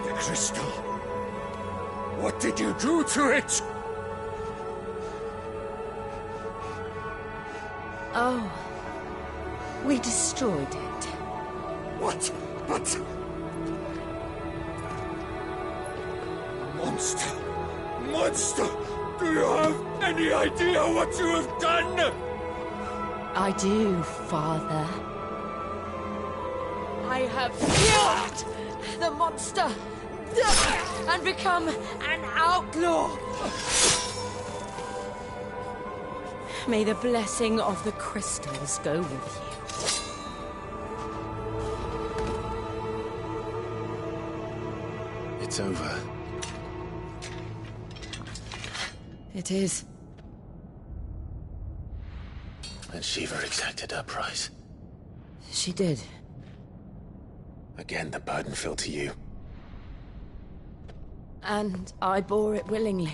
[SPEAKER 20] The crystal. What did you do to it?
[SPEAKER 4] Oh. We destroyed it.
[SPEAKER 20] What? But... Monster! Monster! Do you have any idea what you have done?
[SPEAKER 4] I do, Father. I have killed the monster and become an outlaw. May the blessing of the crystals go with you.
[SPEAKER 3] It's over.
[SPEAKER 4] It is.
[SPEAKER 3] And Shiva exacted her price.
[SPEAKER 4] She did.
[SPEAKER 3] Again, the burden fell to you.
[SPEAKER 4] And I bore it willingly.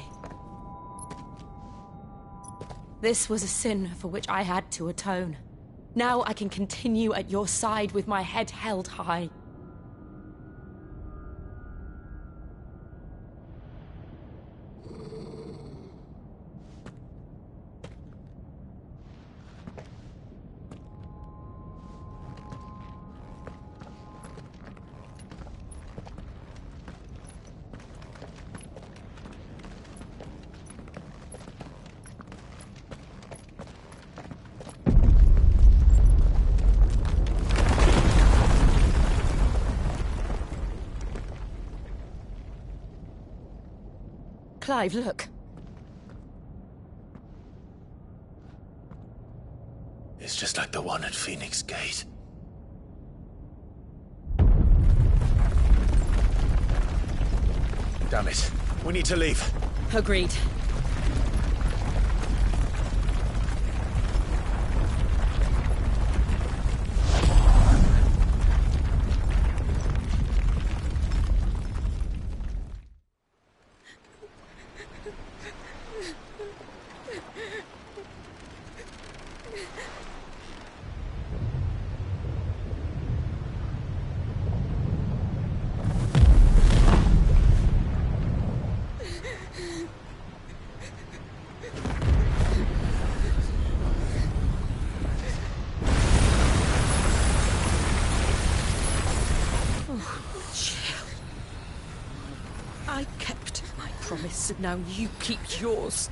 [SPEAKER 4] This was a sin for which I had to atone. Now I can continue at your side with my head held high. Clive, look.
[SPEAKER 3] It's just like the one at Phoenix Gate. Damn it. We need to leave.
[SPEAKER 4] Agreed. I kept my promise, and now you keep yours.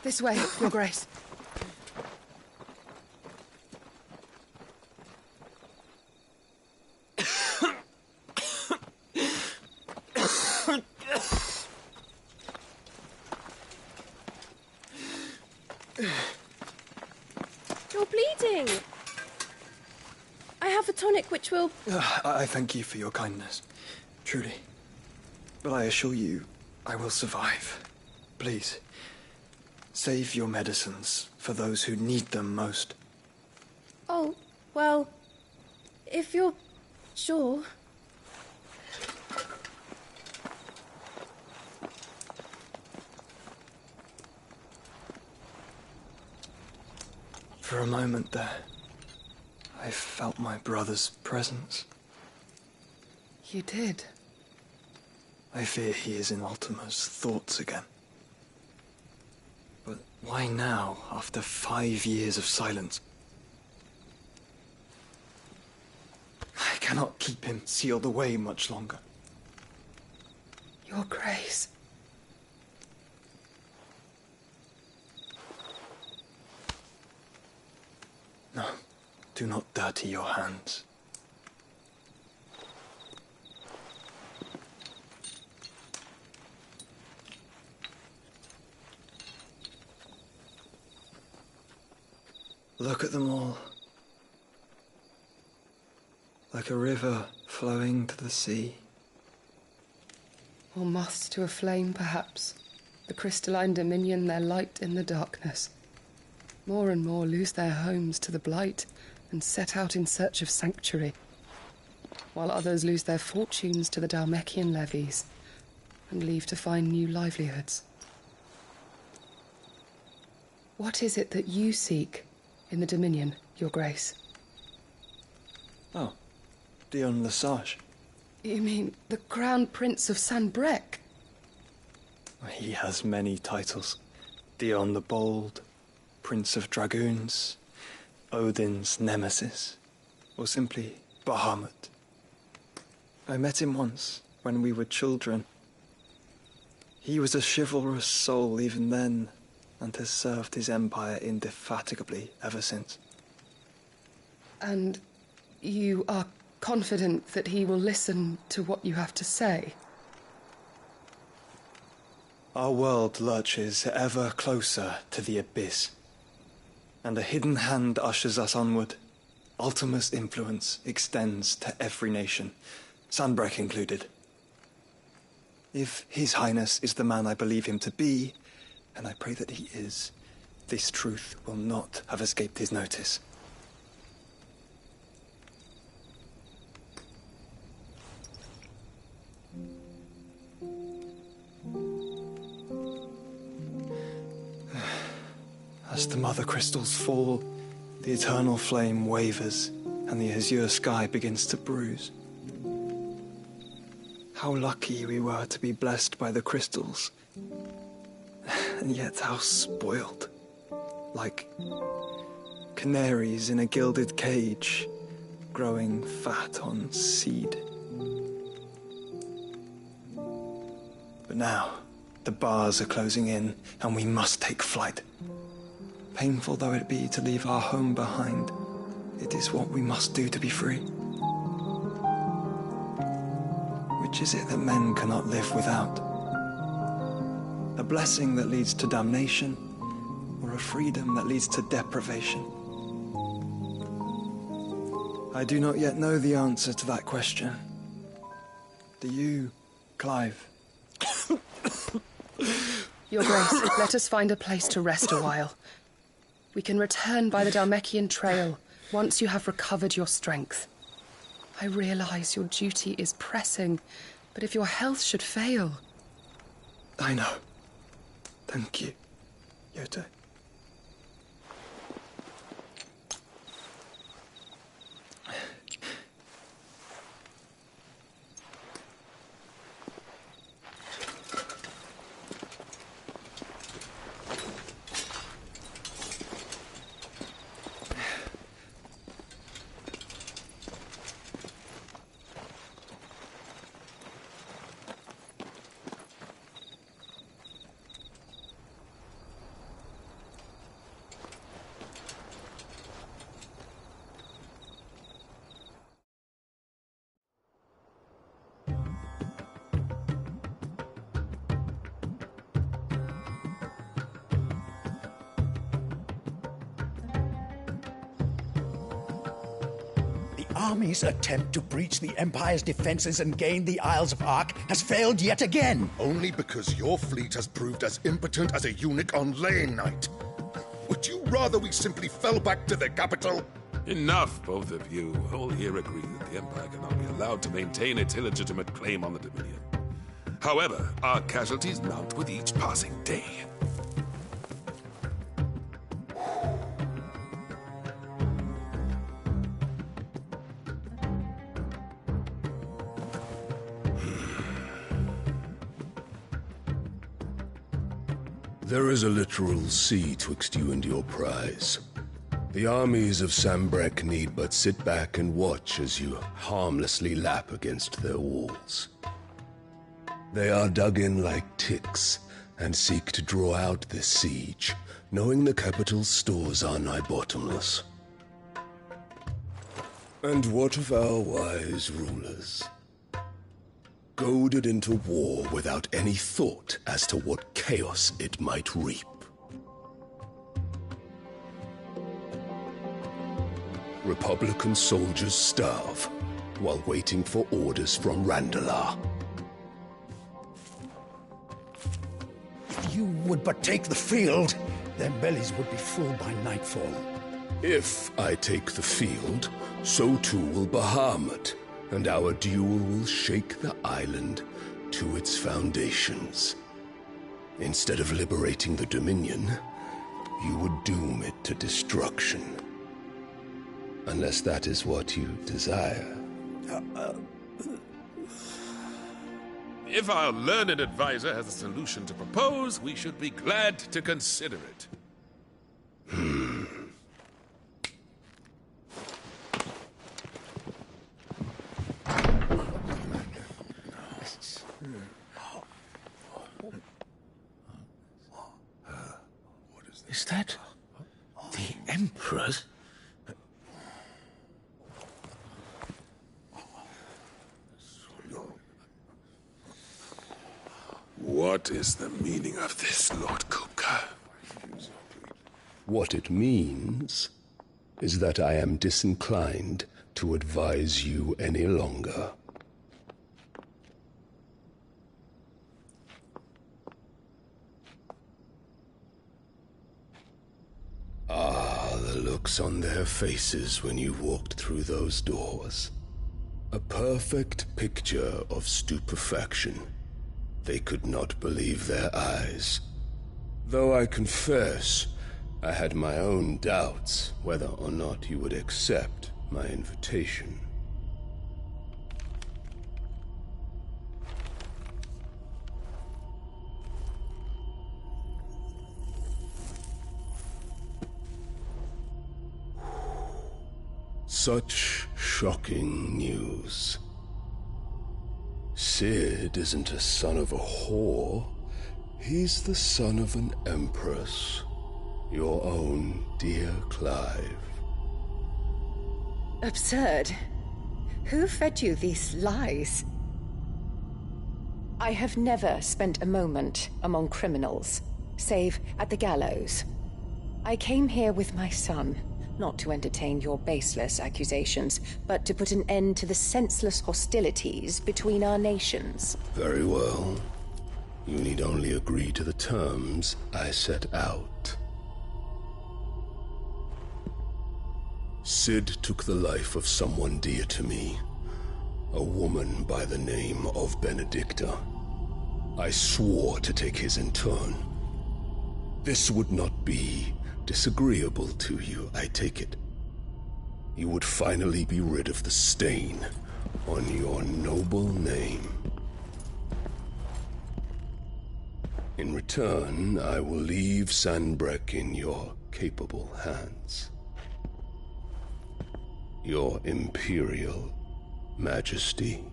[SPEAKER 8] This way, Your Grace.
[SPEAKER 15] You're bleeding. I have a tonic which will...
[SPEAKER 17] I thank you for your kindness, truly. But I assure you, I will survive. Please, Save your medicines for those who need them most.
[SPEAKER 15] Oh, well, if you're sure.
[SPEAKER 17] For a moment there, I felt my brother's presence.
[SPEAKER 8] You did?
[SPEAKER 17] I fear he is in Ultima's thoughts again. But why now, after 5 years of silence? I cannot keep him sealed away much longer.
[SPEAKER 8] Your Grace.
[SPEAKER 17] No, do not dirty your hands. Look at them all. Like a river flowing to the sea.
[SPEAKER 8] Or moths to a flame, perhaps. The crystalline dominion, their light in the darkness. More and more lose their homes to the blight and set out in search of sanctuary, while others lose their fortunes to the Dhalmekian levies and leave to find new livelihoods. What is it that you seek in the Dominion, Your Grace?
[SPEAKER 17] Oh, Dion Lesage.
[SPEAKER 8] You mean the Crown Prince of Sanbreque?
[SPEAKER 17] He has many titles. Dion the Bold, Prince of Dragoons, Odin's Nemesis, or simply Bahamut. I met him once, when we were children. He was a chivalrous soul even then, and has served his empire indefatigably ever since.
[SPEAKER 8] And you are confident that he will listen to what you have to say?
[SPEAKER 17] Our world lurches ever closer to the abyss, and a hidden hand ushers us onward. Ultima's influence extends to every nation, Sanbreque included. If His Highness is the man I believe him to be, and I pray that he is, this truth will not have escaped his notice. As the mother crystals fall, the eternal flame wavers, and the azure sky begins to bruise. How lucky we were to be blessed by the crystals, and yet how spoiled. Like canaries in a gilded cage, growing fat on seed. But now, the bars are closing in, and we must take flight. Painful though it be to leave our home behind, it is what we must do to be free. Which is it that men cannot live without? A blessing that leads to damnation, or a freedom that leads to deprivation? I do not yet know the answer to that question. Do you, Clive?
[SPEAKER 8] Your Grace, let us find a place to rest a while. We can return by the Dhalmekian trail once you have recovered your strength. I realize your duty is pressing, but if your health should fail...
[SPEAKER 17] I know. Thank you, Yote.
[SPEAKER 18] army's attempt to breach the Empire's defenses and gain the Isles of Ark has failed yet again.
[SPEAKER 19] Only because your fleet has proved as impotent as a eunuch on Lane Night. Would you rather we simply fell back to the capital?
[SPEAKER 6] Enough, both of you. All here agree that the Empire cannot be allowed to maintain its illegitimate claim on the Dominion. However, our casualties mount with each passing day.
[SPEAKER 21] There is a literal sea twixt you and your prize. The armies of Sambrek need but sit back and watch as you harmlessly lap against their walls. They are dug in like ticks and seek to draw out this siege, knowing the capital's stores are nigh bottomless. And what of our wise rulers? Goaded into war without any thought as to what chaos it might reap. Republican soldiers starve while waiting for orders from Randalar.
[SPEAKER 18] If you would but take the field, their bellies would be full by nightfall.
[SPEAKER 21] If I take the field, so too will Bahamut, and our duel will shake the island to its foundations. Instead of liberating the Dominion, you would doom it to destruction. Unless that is what you desire.
[SPEAKER 6] If our learned advisor has a solution to propose, we should be glad to consider it.
[SPEAKER 1] Is that the Emperor's?
[SPEAKER 6] What is the meaning of this, Lord Kupka?
[SPEAKER 21] What it means is that I am disinclined to advise you any longer. Ah, the looks on their faces when you walked through those doors. A perfect picture of stupefaction. They could not believe their eyes. Though I confess, I had my own doubts whether or not you would accept my invitation. Such shocking news. Sid isn't a son of a whore. He's the son of an empress. Your own dear Clive.
[SPEAKER 23] Absurd. Who fed you these lies? I have never spent a moment among criminals, save at the gallows. I came here with my son, not to entertain your baseless accusations, but to put an end to the senseless hostilities between our nations.
[SPEAKER 21] Very well. You need only agree to the terms I set out. Sid took the life of someone dear to me, a woman by the name of Benedicta. I swore to take his in turn. This would not be disagreeable to you, I take it. You would finally be rid of the stain on your noble name. In return, I will leave Sanbreque in your capable hands. Your Imperial Majesty.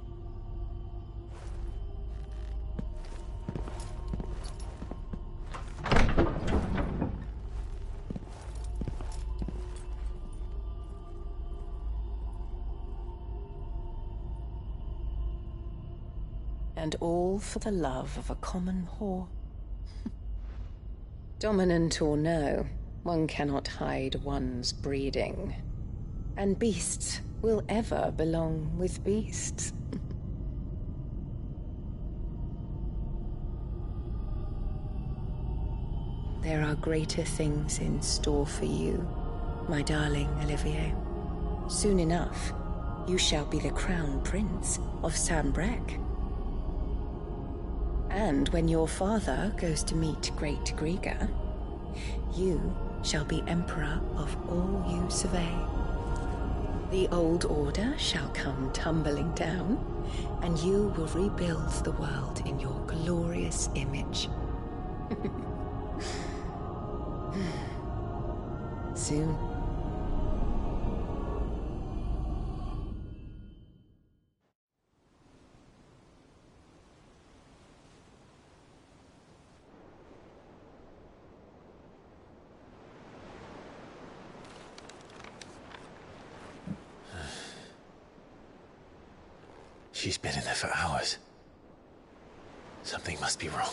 [SPEAKER 23] And all for the love of a common whore. Dominant or no, one cannot hide one's breeding. And beasts will ever belong with beasts. There are greater things in store for you, my darling Olivier. Soon enough, you shall be the crown prince of Sambrec. And when your father goes to meet Great Grieger, you shall be emperor of all you survey. The old order shall come tumbling down, and you will rebuild the world in your glorious image. Soon.
[SPEAKER 3] She's been in there for hours. Something must be wrong.